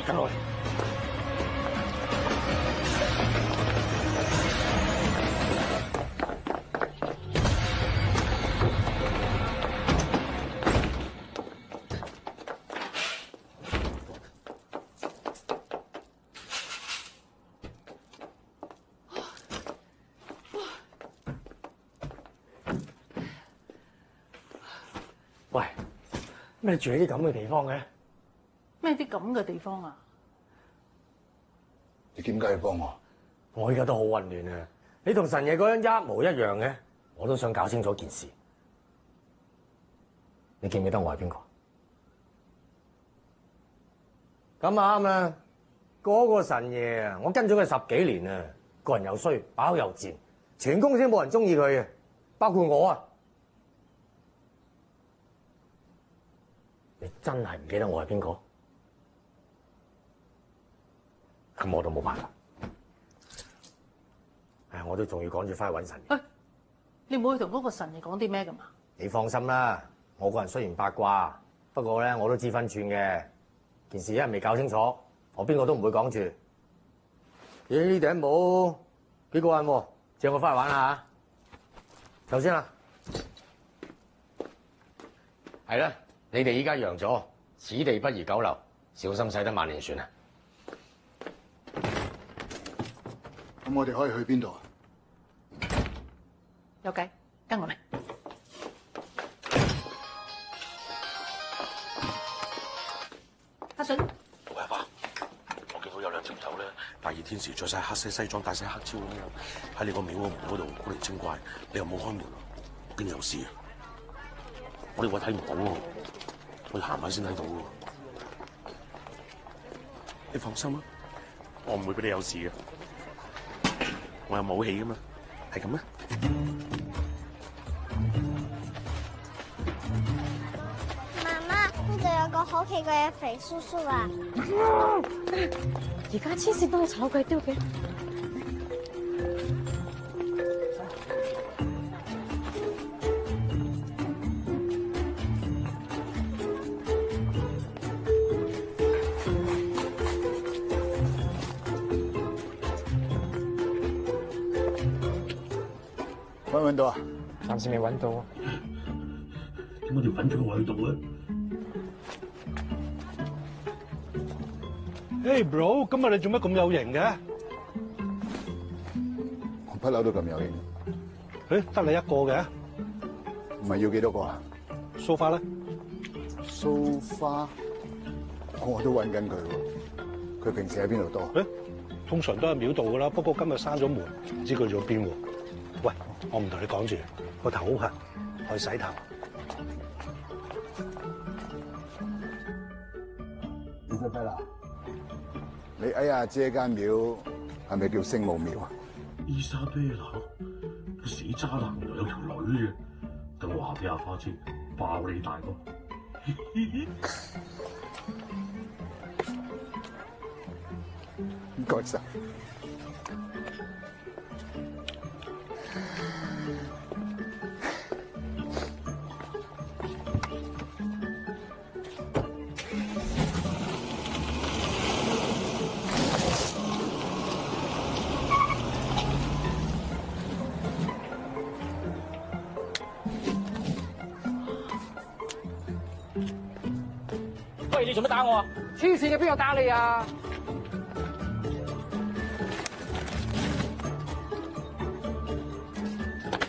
跟我嚟。喂，咩你住喺啲咁嘅地方嘅？咩啲咁嘅地方啊？你點解要幫我？我而家都好混亂啊！你同神爺嗰樣一模一樣嘅，我都想搞清楚件事。你記唔記得我係邊個？咁啊啱啊！嗰個神爺啊，我跟咗佢10幾年啊，個人又衰，把口又賤，全公司冇人中意佢嘅，包括我啊！你真係唔記得我係邊個？咁我都冇辦法。唉，我都仲要趕住翻去揾神爺。喂，你唔會同嗰個神爺講啲咩㗎嘛？你放心啦，我個人雖然八卦，不過咧我都知分寸嘅。件事一日未搞清楚，我邊個都唔會講住。咦？呢頂帽幾過癮喎，借我翻去玩下嚇。頭先啦，係啦，你哋依家揚咗，此地不宜久留，小心駛得萬年船啊！咁我哋可以去邊度啊？有計，跟我嚟。阿順，喂阿爸，我見到有兩條友咧，大熱天時着晒黑色西裝，戴晒黑超咁樣，喺你個廟個門嗰度古靈精怪，你又冇開門，我驚有事啊！我哋我睇唔到喎，我行埋先睇到喎。你放心啊，我唔會俾你有事嘅。我有武器噶嘛，係咁咩？媽媽，呢度有個好奇怪嘅肥叔叔啊！而家黐線都炒鬼丟嘅。揾到啊？暫時未揾到啊。點解條粉腸我喺度咧？Hey bro，今日你做乜咁有型嘅？我不嬲都咁有型。誒，得你一個嘅？唔係要幾多個啊？So far 咧？So far，我都揾緊佢喎。佢平時喺邊度多？誒，通常都係廟度噶啦，不過今日閂咗門，唔知佢去咗邊喎。喂，我唔同你講住，個頭好痕，去洗頭。Isabella，你哎呀姐間廟係咪叫聖母廟啊？Isabella，個死渣男原來有條女嘅，等我話俾阿花知，爆你大哥！唔該晒。喂，你做乜打我啊？黐線嘅，邊個打你啊？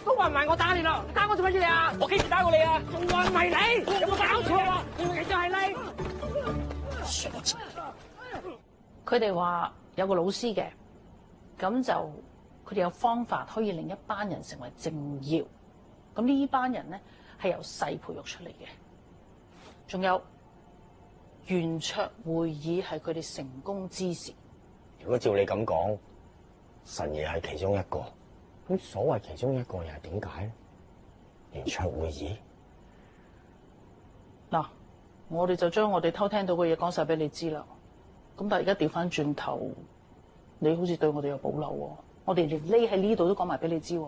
都話唔係我打你啦，你打我做乜嘢啊？我幾時打過你啊？仲話唔係你？有冇搞錯啊？明明就係你。佢哋話有個老師嘅，咁就佢哋有方法可以令一班人成為政要。咁呢班人咧係由細培育出嚟嘅，仲有圓桌會議係佢哋成功之時。如果照你咁講，神爺係其中一個，咁所謂其中一個又係點解咧？圓桌會議嗱，我哋就將我哋偷聽到嘅嘢講晒俾你知啦。咁但係而家調翻轉頭，你好似對我哋有保留喎。我哋連匿喺呢度都講埋俾你知喎。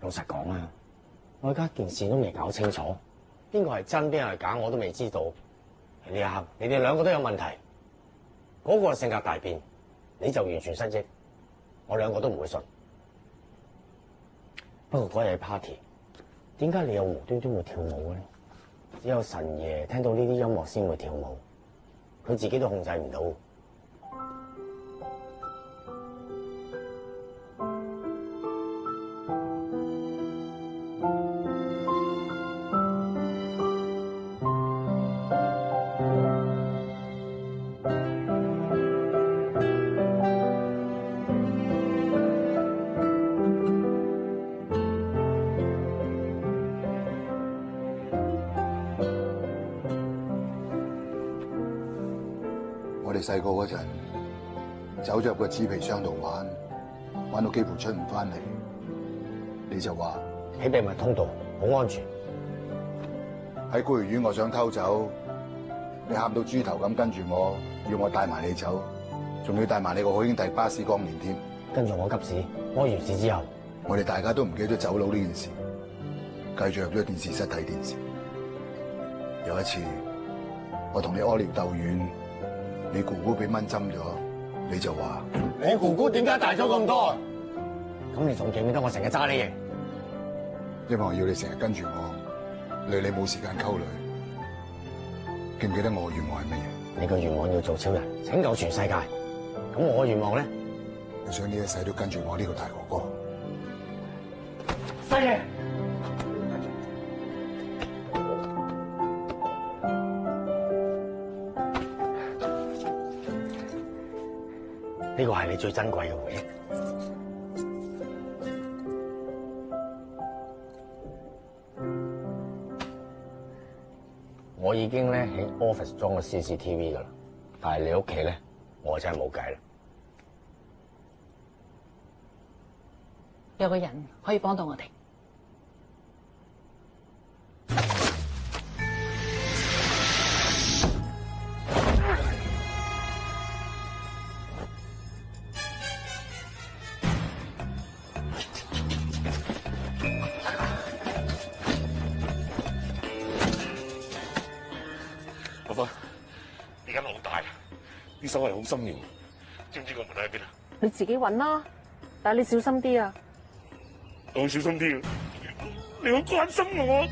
老實講啊，我而家件事都未搞清楚，邊個係真邊個係假我都未知道。呢一刻你哋兩個都有問題，嗰個性格大變，你就完全失憶，我兩個都唔會信。不過嗰日係 party， 點解你又無端端會跳舞嘅咧？只有神爺聽到呢啲音樂先會跳舞，佢自己都控制唔到。我哋細個嗰陣走咗入個紙皮箱度玩，玩到幾乎出唔翻嚟，你就話喺秘密通道好安全。喺孤兒院我想偷走，你喊到豬頭咁跟住我，要我帶埋你走，仲要帶埋你個好兄弟巴斯光年添。跟住我急屎，屙完屎之後，我哋大家都唔記得走佬呢件事，繼續入咗電視室睇電視。有一次，我同你屙尿鬥遠，你姑姑俾蚊針咗，你就話我姑姑點解大咗咁多？咁你仲記唔記得我成日揸你嘅？因為我要你成日跟住我，累你冇時間溝女。記唔記得我嘅願望係乜嘢？你個願望要做超人，拯救全世界。咁我嘅願望咧？我想呢一世都跟住我呢個大哥哥。細爺，呢個係你最珍貴嘅回憶。我已經咧喺 office 裝個 CCTV 噶啦，但係你屋企咧，我真係冇計啦。有個人可以幫到我哋。阿芬，而家好大，啲手係好深遠，知唔知個門喺邊啊？你自己揾啦，但係你小心啲啊！我小心啲，你好關心我。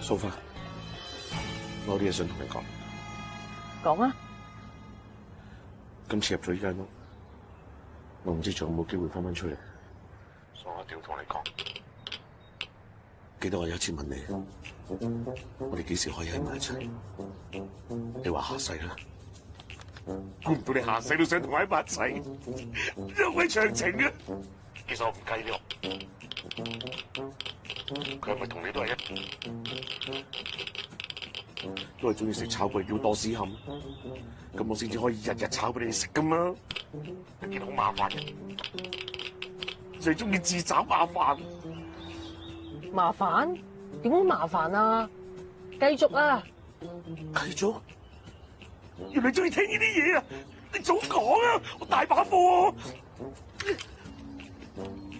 蘇芬，我有啲嘢想同你講。講啊！今次入咗呢間屋，我唔知仲有冇機會翻返出嚟，所以我一定要同你講。記得我有一次問你，我哋幾時可以喺埋一齊？你話下世啦。估唔到你下世都想同我喺埋一齊，一位長情啊！其實我唔計呢佢係咪同你都係一？都係中意食炒粿條多士冚，咁我先至可以日日炒俾你食噶嘛。一件好麻煩嘅，最中意自找麻煩。麻煩？點會麻煩啊？繼續啊！繼續？原來中意聽呢啲嘢啊！你早講啊！我大把貨啊！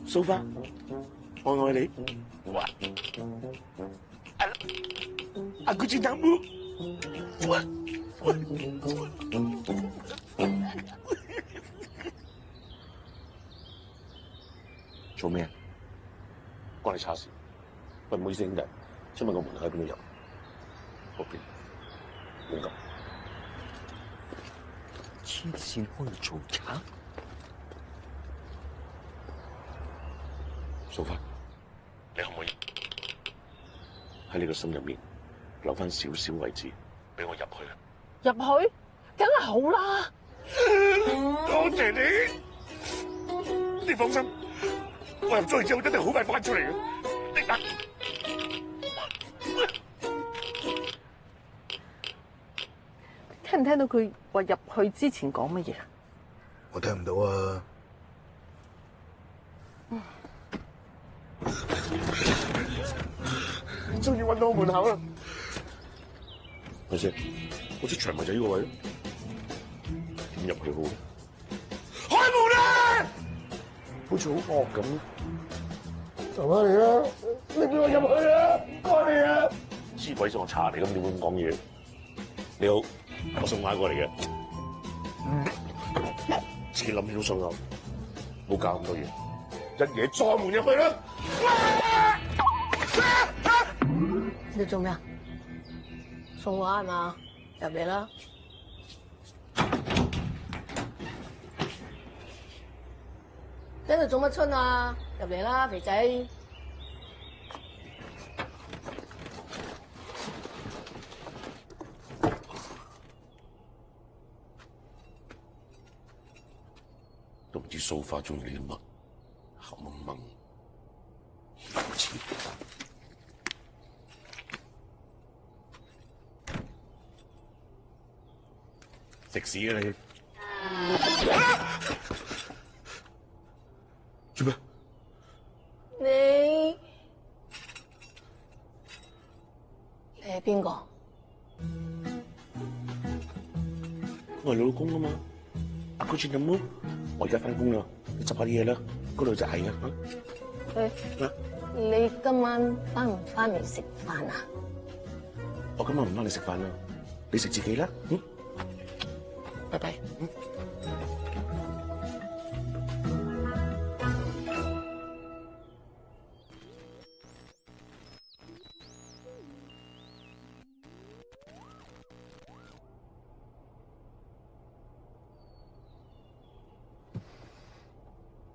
蘇花，我愛你。哇！阿古吉達姆，做咩？關你叉事？喂，唔好意思兄弟，請問個門口喺邊度入？嗰邊。唔該。黐線可以做賊？素花，你可唔可以喺你個心入面留翻少少位置俾我入去啊？入去，梗係好啦。多謝你，你放心，我入咗去之後一定好快翻出嚟嘅。聽唔聽到佢話入去之前講乜嘢啊？我聽唔到啊！終於揾到我門口啦！咪先，我出場咪就呢個位咯。點入去好咧？開門啊！好似好惡咁。就翻嚟啦！你俾我入去啊！唔該你啊！黐鬼咗我查你咁點會咁講嘢？你好，我送馬過嚟嘅。自己諗起都順口，冇搞咁多嘢，一嘢撞門入去啦！你做咩啊？送畫係嘛？入嚟啦！喺度做乜春啊？入嚟啦，肥仔！都唔知蘇花中意你啲乜，口蒙蒙，有錢。食屎啊你！做咩？你係邊個？我係老公啊嘛，阿哥轉任務，我而家翻工啦，你執下啲嘢啦，嗰度有隻蟻啊！你今晚翻唔翻嚟食飯啊？我今晚唔翻嚟食飯啦，你食自己啦，拜拜。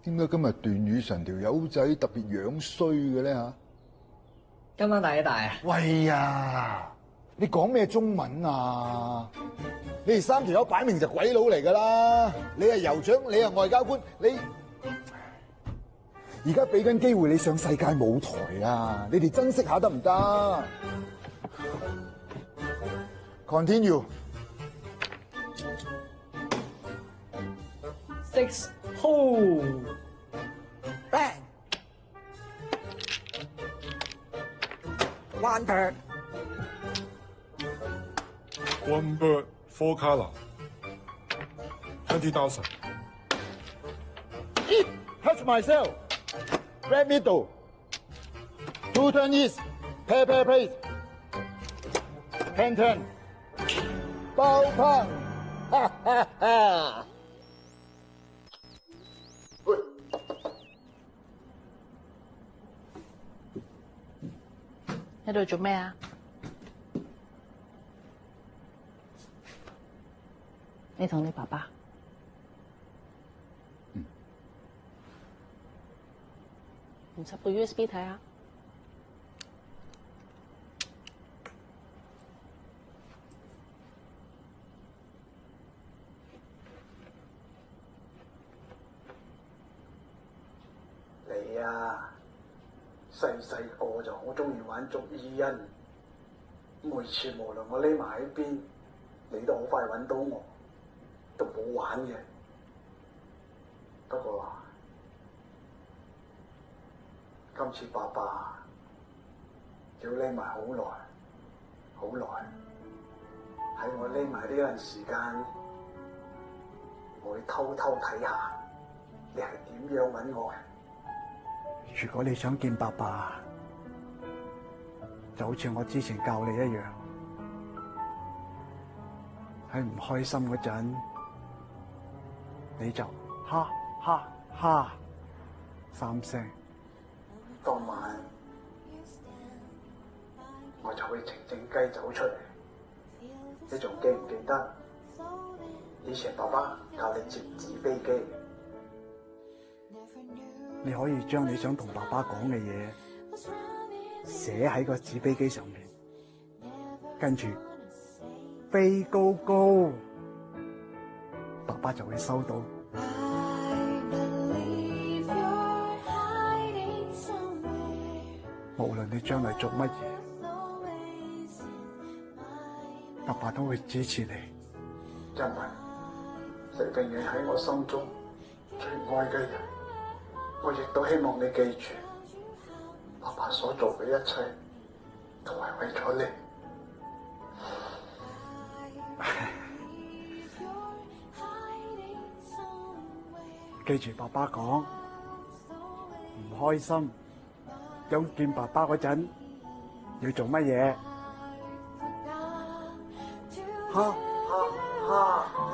點解今日段宇晨條友仔特別樣衰嘅咧嚇？今晚大一大啊！喂呀！你講咩中文啊？你哋三條友擺明就鬼佬嚟㗎啦！你係酋長，你係外交官，你而家俾緊機會你上世界舞台啊！你哋珍惜下得唔得 ？Continue。 6 hole bang one bird One bird, four color, 20,000. Touch myself. Red middle. Two turn east. Pair place. 10. 爆胖。哈哈哈。喺度做咩啊？你同你爸爸？唔插部 USB 睇下。你啊，細個就好中意玩捉伊人，每次無論我匿埋喺邊，你都好快揾到我，都冇玩嘅。不過今次爸爸要匿埋好耐，好耐。喺我匿埋呢段時間，我會偷偷睇下你係點樣揾我嘅。如果你想見爸爸，就好似我之前教你一樣，喺唔開心嗰陣，你就哈哈哈3聲。當晚我就會靜靜雞走出嚟。你仲記唔記得以前爸爸教你折紙飛機？你可以將你想同爸爸講嘅嘢寫喺個紙飛機上面，跟住飛高高，爸爸就會收到。無論你將來做乜嘢，爸爸都會支持你。因為你永遠喺我心中最愛嘅人，我亦都希望你記住，爸爸所做嘅一切都係為咗你。記住爸爸講，唔開心想見爸爸嗰陣要做乜嘢？哈哈。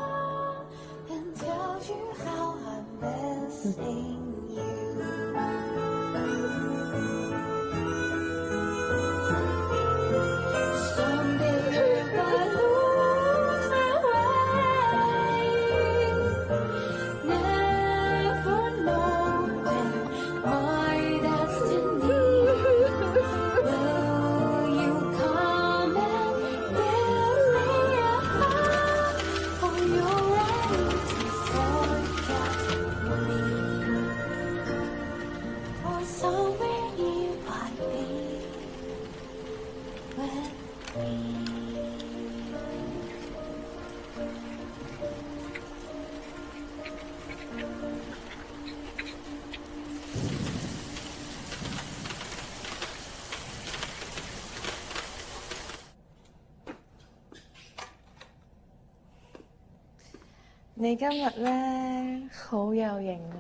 你今日咧好有型啊！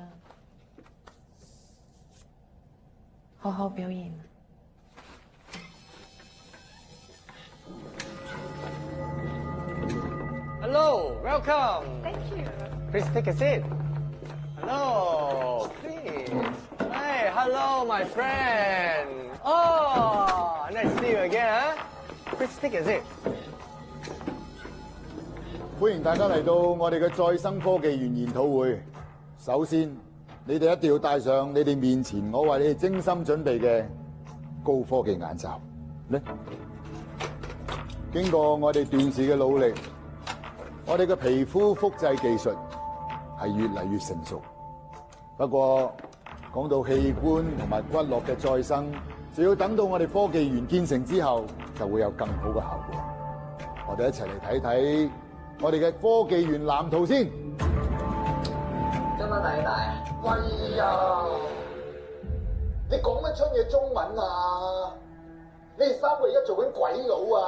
好好表現。Hello, welcome. Thank you. Please take a seat. Hello, please. Hey, hello, my friend. Oh, nice to see you again, huh? Please take a seat. 歡迎大家嚟到我哋嘅再生科技園研討會。首先，你哋一定要戴上你哋面前我為你哋精心準備嘅高科技眼罩。咧，經過我哋段氏嘅努力，我哋嘅皮膚複製技術係越嚟越成熟。不過，講到器官同埋骨骼嘅再生，就要等到我哋科技園建成之後，就會有更好嘅效果。我哋一齊嚟睇睇我哋嘅科技園藍圖先。今晚大大，喂呀！你講乜出嘢中文啊？你哋三個而家做緊鬼佬啊！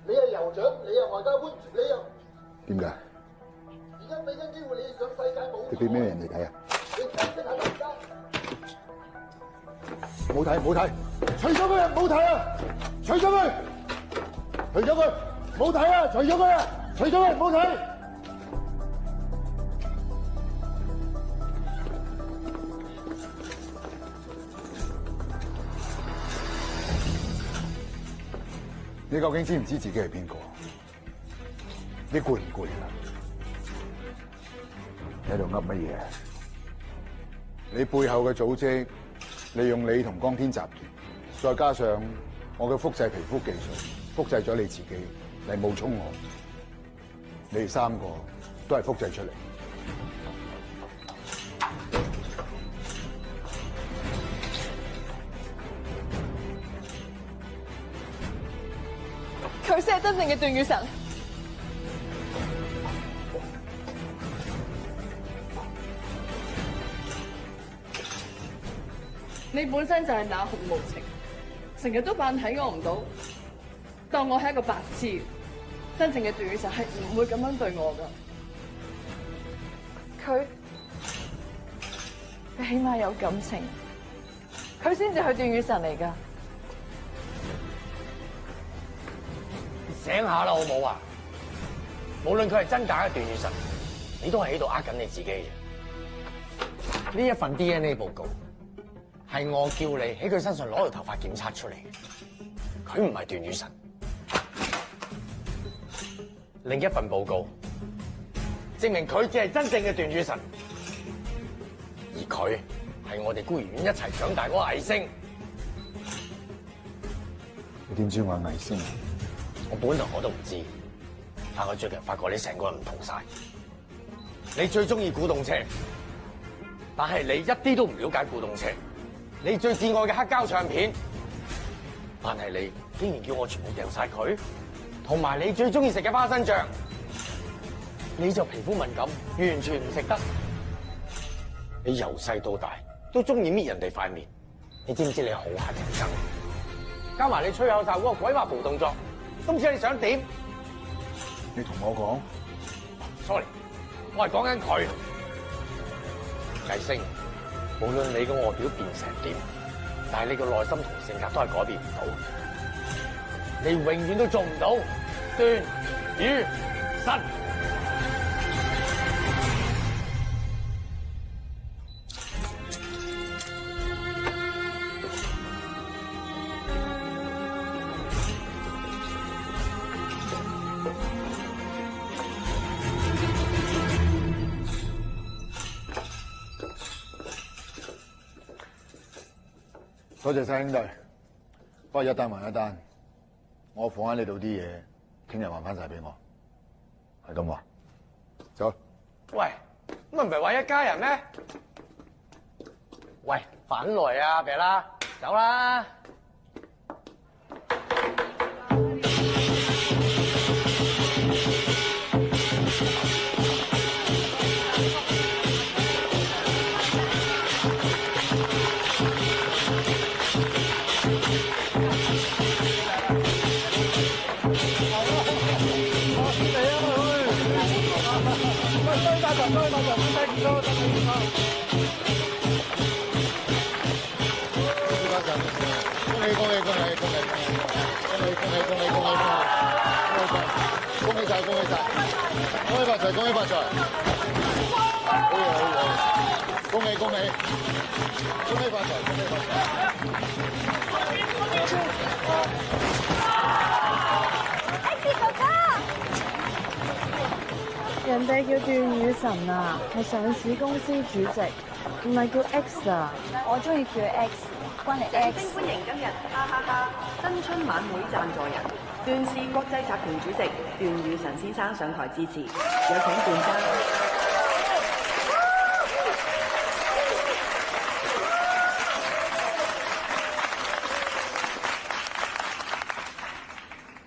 你係酋長，你係外交官，你又點解？而家俾緊機會你哋上世界舞台。你俾咩人哋睇啊？你解釋下大家。冇睇，冇睇，除咗佢啊！冇睇啊！除咗佢，除咗佢，冇睇啊！除咗佢啊！除咗佢，冇睇。你究竟知唔知自己係邊個？你攰唔攰啊？你喺度噏乜嘢？你背後嘅組織利用你同光天集團，再加上我嘅複製皮膚技術，複製咗你自己嚟冒充我。你哋三個都係複製出嚟。佢先係真正嘅斷語神。你本身就係冷酷無情，成日都扮睇我唔到，當我係一個白痴。真正嘅斷語神係唔會咁樣對我噶。佢起碼有感情，佢先至係斷語神嚟噶。醒下啦，好冇啊！無論佢係真假嘅斷語神，你都係喺度呃緊你自己嘅。呢一份 DNA 報告係我叫你喺佢身上攞條頭髮檢測出嚟嘅。佢唔係段雨神。另一份報告證明佢只係真正嘅段雨神，而佢係我哋孤兒院一齊長大嗰個藝星。你點知我係藝星？我本來我都唔知，但我最近發覺你成個人唔同晒。你最中意古董車，但係你一啲都唔了解古董車。你最摯愛嘅黑膠唱片，但係你竟然叫我全部掉晒佢。同埋你最中意食嘅花生醬，你就皮膚敏感，完全唔食得。你由細到大都中意搣人哋塊面，你知唔知你好乞人憎？加埋你吹口哨嗰個鬼畫符動作，都唔知你想點？你同我講 ，sorry， 我係講緊佢。藝星，無論你個外表變成點，但係你個內心同性格都係改變唔到。你永遠都做唔到段雨神。多謝晒兄弟，不過一單還一單。我放喺你度啲嘢，聽日還翻晒俾我，係咁話。走。喂，咁唔係話一家人咩？喂，返來啊，別啦，走啦。恭喜發財！好嘢，好嘢！恭喜恭喜！恭喜發財！恭喜發財！X 哥哥，人哋叫段雨神啊，係上市公司主席，唔係叫 X 啊。我中意叫 X， 關你 X。掌聲歡迎今日哈哈哈新春晚會贊助人段氏國際集團主席段雨神先生上台致辭，有請段生。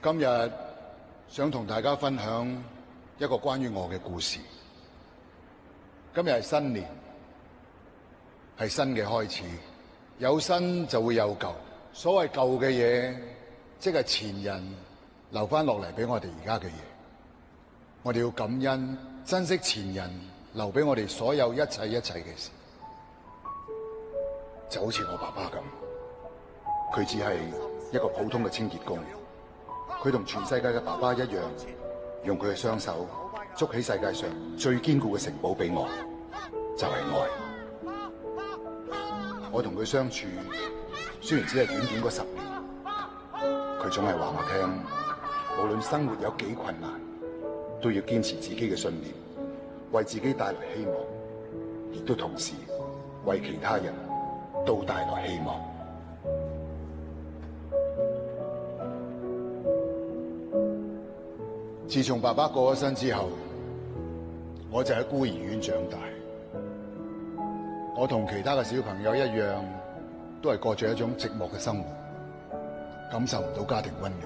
今日想同大家分享一個關於我嘅故事。今日係新年，係新嘅開始，有新就會有舊。所謂舊嘅嘢，即係前人留翻落嚟俾我哋而家嘅嘢。我哋要感恩，珍惜前人留俾我哋所有一切嘅事。就好似我爸爸咁，佢只係一個普通嘅清潔工。佢同全世界嘅爸爸一樣，用佢嘅雙手捉起世界上最堅固嘅城堡俾我，就係愛。我同佢相處，雖然只係短短嗰10年，佢總係話我聽，無論生活有幾困難，都要堅持自己嘅信念，為自己帶來希望，亦都同時為其他人都帶來希望。自從爸爸過咗身之後，我就喺孤兒院長大。我同其他嘅小朋友一樣，都係過住一種寂寞嘅生活，感受唔到家庭溫暖。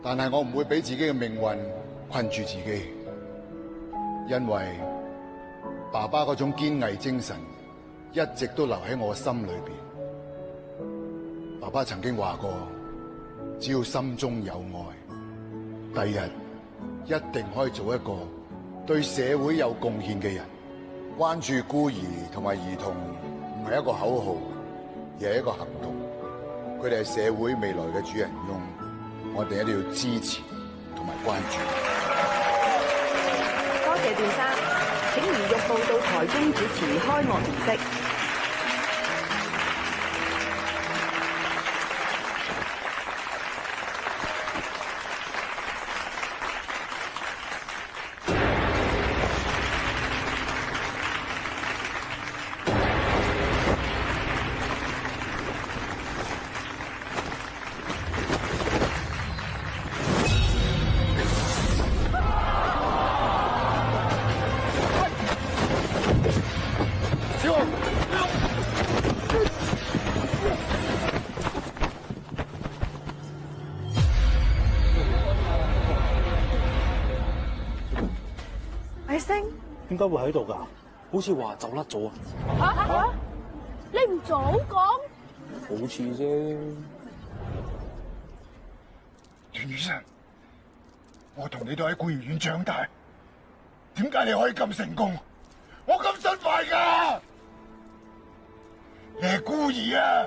但係我唔會俾自己嘅命運困住自己，因為爸爸嗰種堅毅精神一直都留喺我心裏邊。爸爸曾經話過，只要心中有愛，第日一定可以做一個對社會有貢獻嘅人。關注孤兒同埋兒童唔係一個口號，而係一個行動。佢哋係社會未來嘅主人翁，我哋一定要支持同埋關注。多謝段生，請移玉步到台中主持開幕儀式。點解會喺度㗎？好似話走甩咗啊！嚇！你唔早講？好似啫。段雨生，我同你都喺孤兒院長大，點解你可以咁成功？我咁失敗㗎？你係孤兒啊！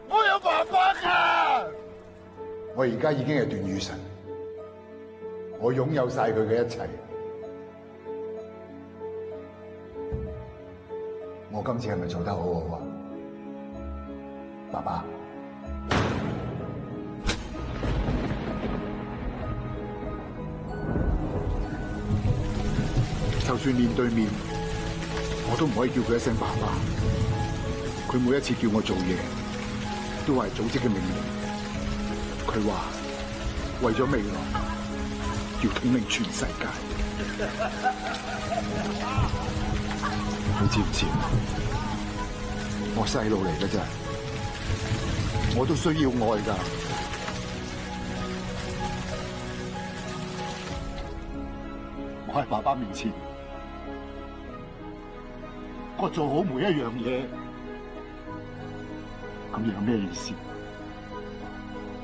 我有爸爸㗎！我而家已經係段雨神，我擁有晒佢嘅一切。我今次係咪做得好好啊，爸爸？就算面對面，我都唔可以叫佢一聲爸爸。佢每一次叫我做嘢，都係組織嘅命令。佢話為咗未來，要統領全世界。你知唔知？我細路嚟嘅啫，我都需要愛㗎。我喺爸爸面前，我做好每一樣嘢，咁有咩意思？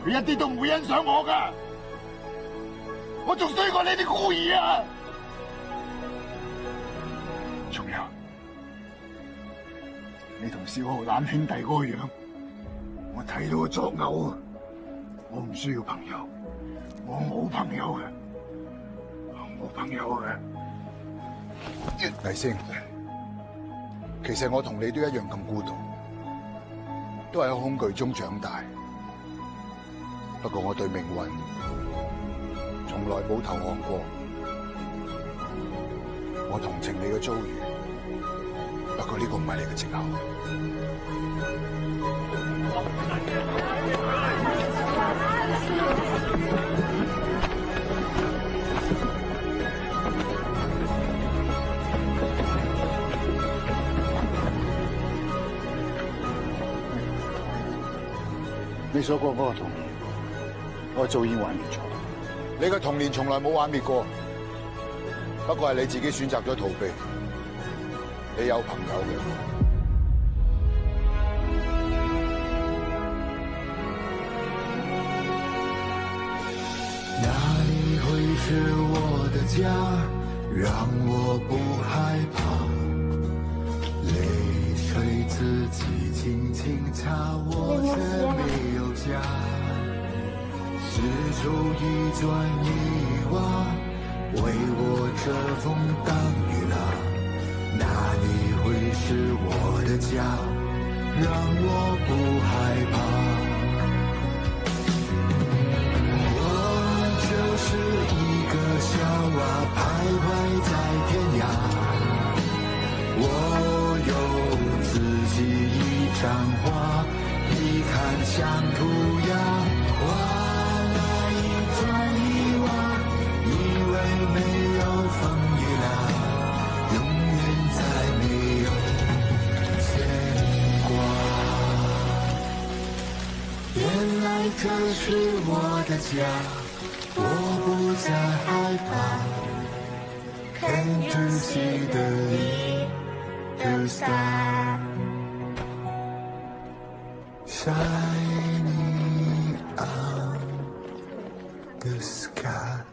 佢一啲都唔會欣賞我㗎，我仲衰過你啲孤兒啊！仲有，你同小浩攬兄弟嗰個樣，我睇到我作嘔啊！我唔需要朋友，我冇朋友嘅，我冇朋友嘅。黎星，其實我同你都一樣咁孤獨，都係喺恐懼中長大。不過我對命運從來冇投降過，我同情你嘅遭遇，不過呢個唔係你嘅藉口。你所講嗰個童年，我早已幻滅咗。你嘅童年從來冇幻滅過，不過係你自己選擇咗逃避。你有朋友嘅。哪裡會是我的家，讓我不害怕？淚水自己輕輕擦，我卻沒有家。四周一磚一瓦，為我遮風擋雨啦。哪裡會是我的家，讓我不害怕？就是一個小娃徘徊在天涯，我有自己一張畫，一看像塗鴉，畫了一磚一瓦，以為沒有風雨啦，永遠再沒有牽掛。原來這是我的家，我不再害怕。Can you see the little star shining on the sky？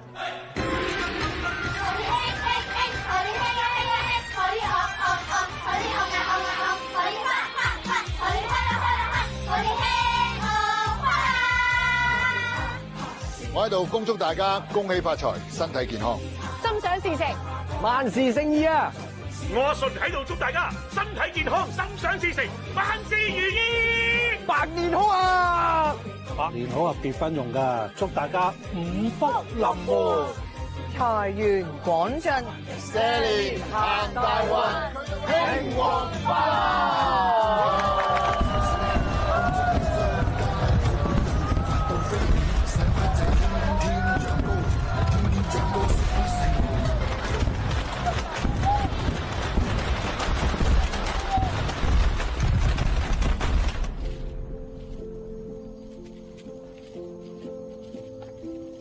我喺度恭祝大家恭喜發財，身體健康，心想事成，萬事勝意啊！我阿順喺度祝大家身體健康，心想事成，萬事如意，百年好啊！百年好啊，結婚用㗎，祝大家五福臨門，財源廣進，蛇年行大運，興旺發達。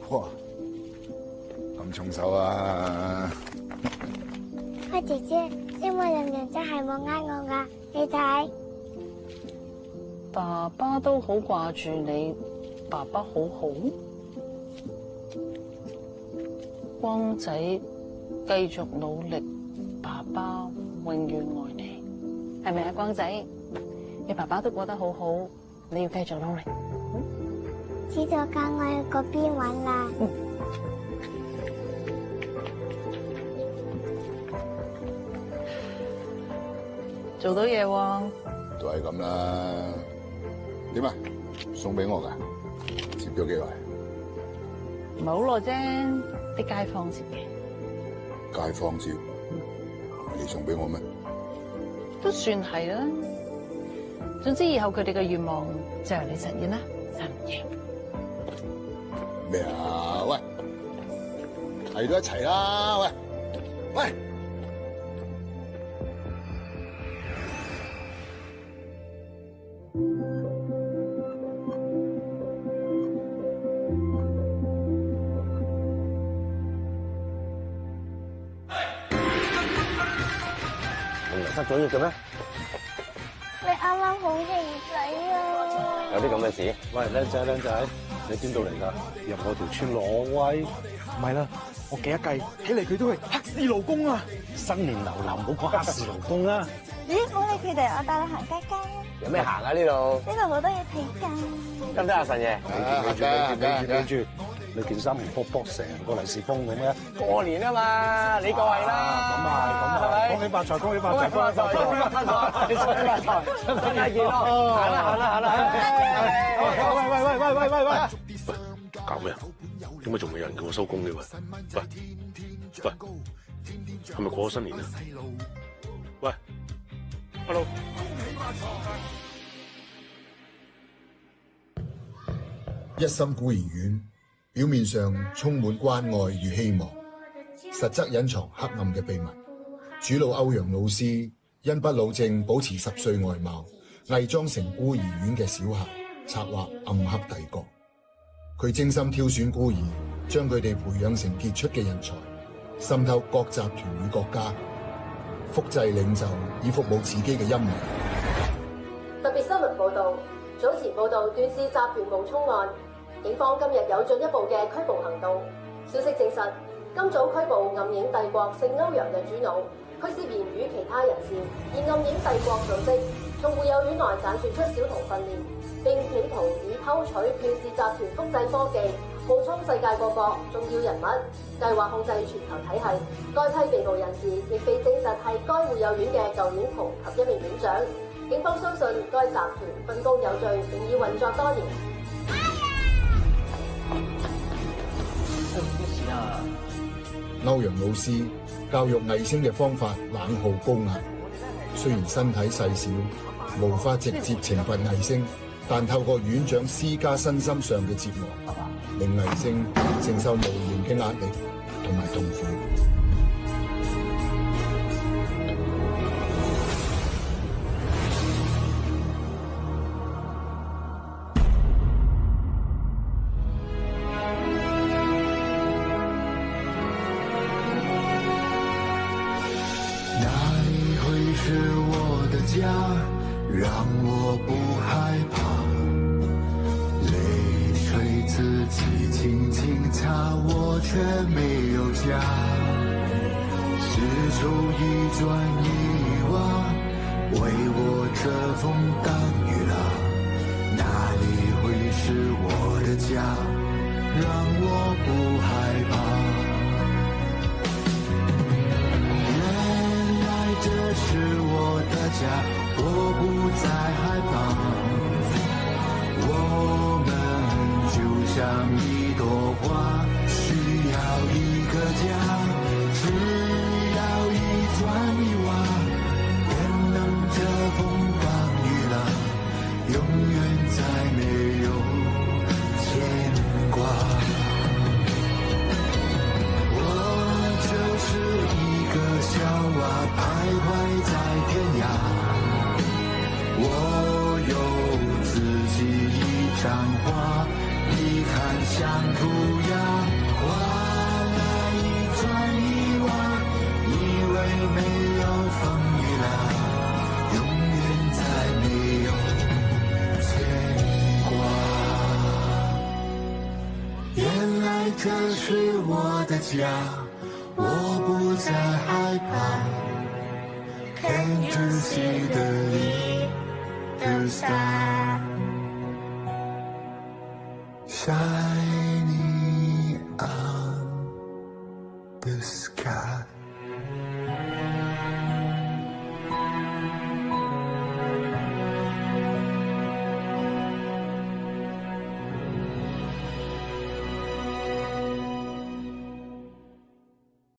哇，咁重手啊！花姐姐，星母娘娘真係冇呃我噶，你睇。爸爸都好掛住你，爸爸好好。光仔繼續努力，爸爸永遠愛你，係咪啊？光仔，你爸爸都過得好好，你要繼續努力。知道㗎，我去嗰邊玩啦。做到嘢喎。都係咁啦。點啊？送俾我㗎？接咗幾耐？唔係好耐啫，啲街坊接嘅。街坊接？你送俾我咩？都算係啦。總之以後佢哋嘅願望就由你實現啦，神爺。咩啊？喂，係都一齊啦！喂，喂。失咗憶嘅咩？你啱啱好型仔啊！有啲咁嘅事？喂，靚仔靚仔，你邊度嚟㗎？入我條村攞威？唔係啦，我計一計，睇嚟佢都係黑市勞工啊！新年流流，唔好講黑市勞工啦。咦，好你佢哋，我帶你行街街啊！有咩行啊？呢度？呢度好多嘢睇㗎。得唔得啊，神爺？記住，你件衫唔卜卜成個利是封咁咩？過年啊嘛，你個係啦。咁啊，係咪？恭喜發財，恭喜發財，恭喜發財，恭喜發財，恭喜發財，身體健康。行啦。喂，搞咩啊？點解仲未有人叫我收工嘅？喂，係咪過咗新年啊？喂 ，hello。一心孤兒院表面上充滿關愛與希望，實則隱藏黑暗嘅秘密。主腦歐陽老師因不老症保持10歲外貌，偽裝成孤兒院嘅小孩，策劃暗黑帝國。佢精心挑選孤兒，將佢哋培養成傑出嘅人才，滲透各集團與國家，複製領袖以服務自己嘅陰謀。特別新聞報導，早前報道段氏集團冒充案，警方今日有進一步嘅拘捕行動。消息證實，今早拘捕暗影帝國姓歐陽嘅主腦，佢涉嫌與其他人士以暗影帝國組織，從護幼院內揀選出小童訓練，並企圖以偷取段氏集團複製科技，冒充世界各國重要人物，計劃控制全球體系。該批被捕人士亦被證實係該護幼院嘅舊院童及一名院長。警方相信該集團分工有序，並已運作多年。歐陽老師教育藝星嘅方法冷酷高壓，雖然身體細小，無法直接懲罰藝星，但透過院長施加身心上嘅折磨，令藝星承受無形嘅壓力同埋痛苦。家让我不害怕，泪水自己轻轻擦，我却没有家。四周一转一望，为我遮风挡雨了，哪里会是我的家？让我不害怕。这是我的家，我不再害怕。我们就像一朵花，需要一个家。只要一砖一瓦，便能遮风挡雨了，永远再没有牵挂。我就是一个小娃，徘徊在天涯。我有自己一张画，你看像涂鸦，画了一砖一瓦，以为没这是我的家，我不再害怕。Can't you see the little star shining on the sky?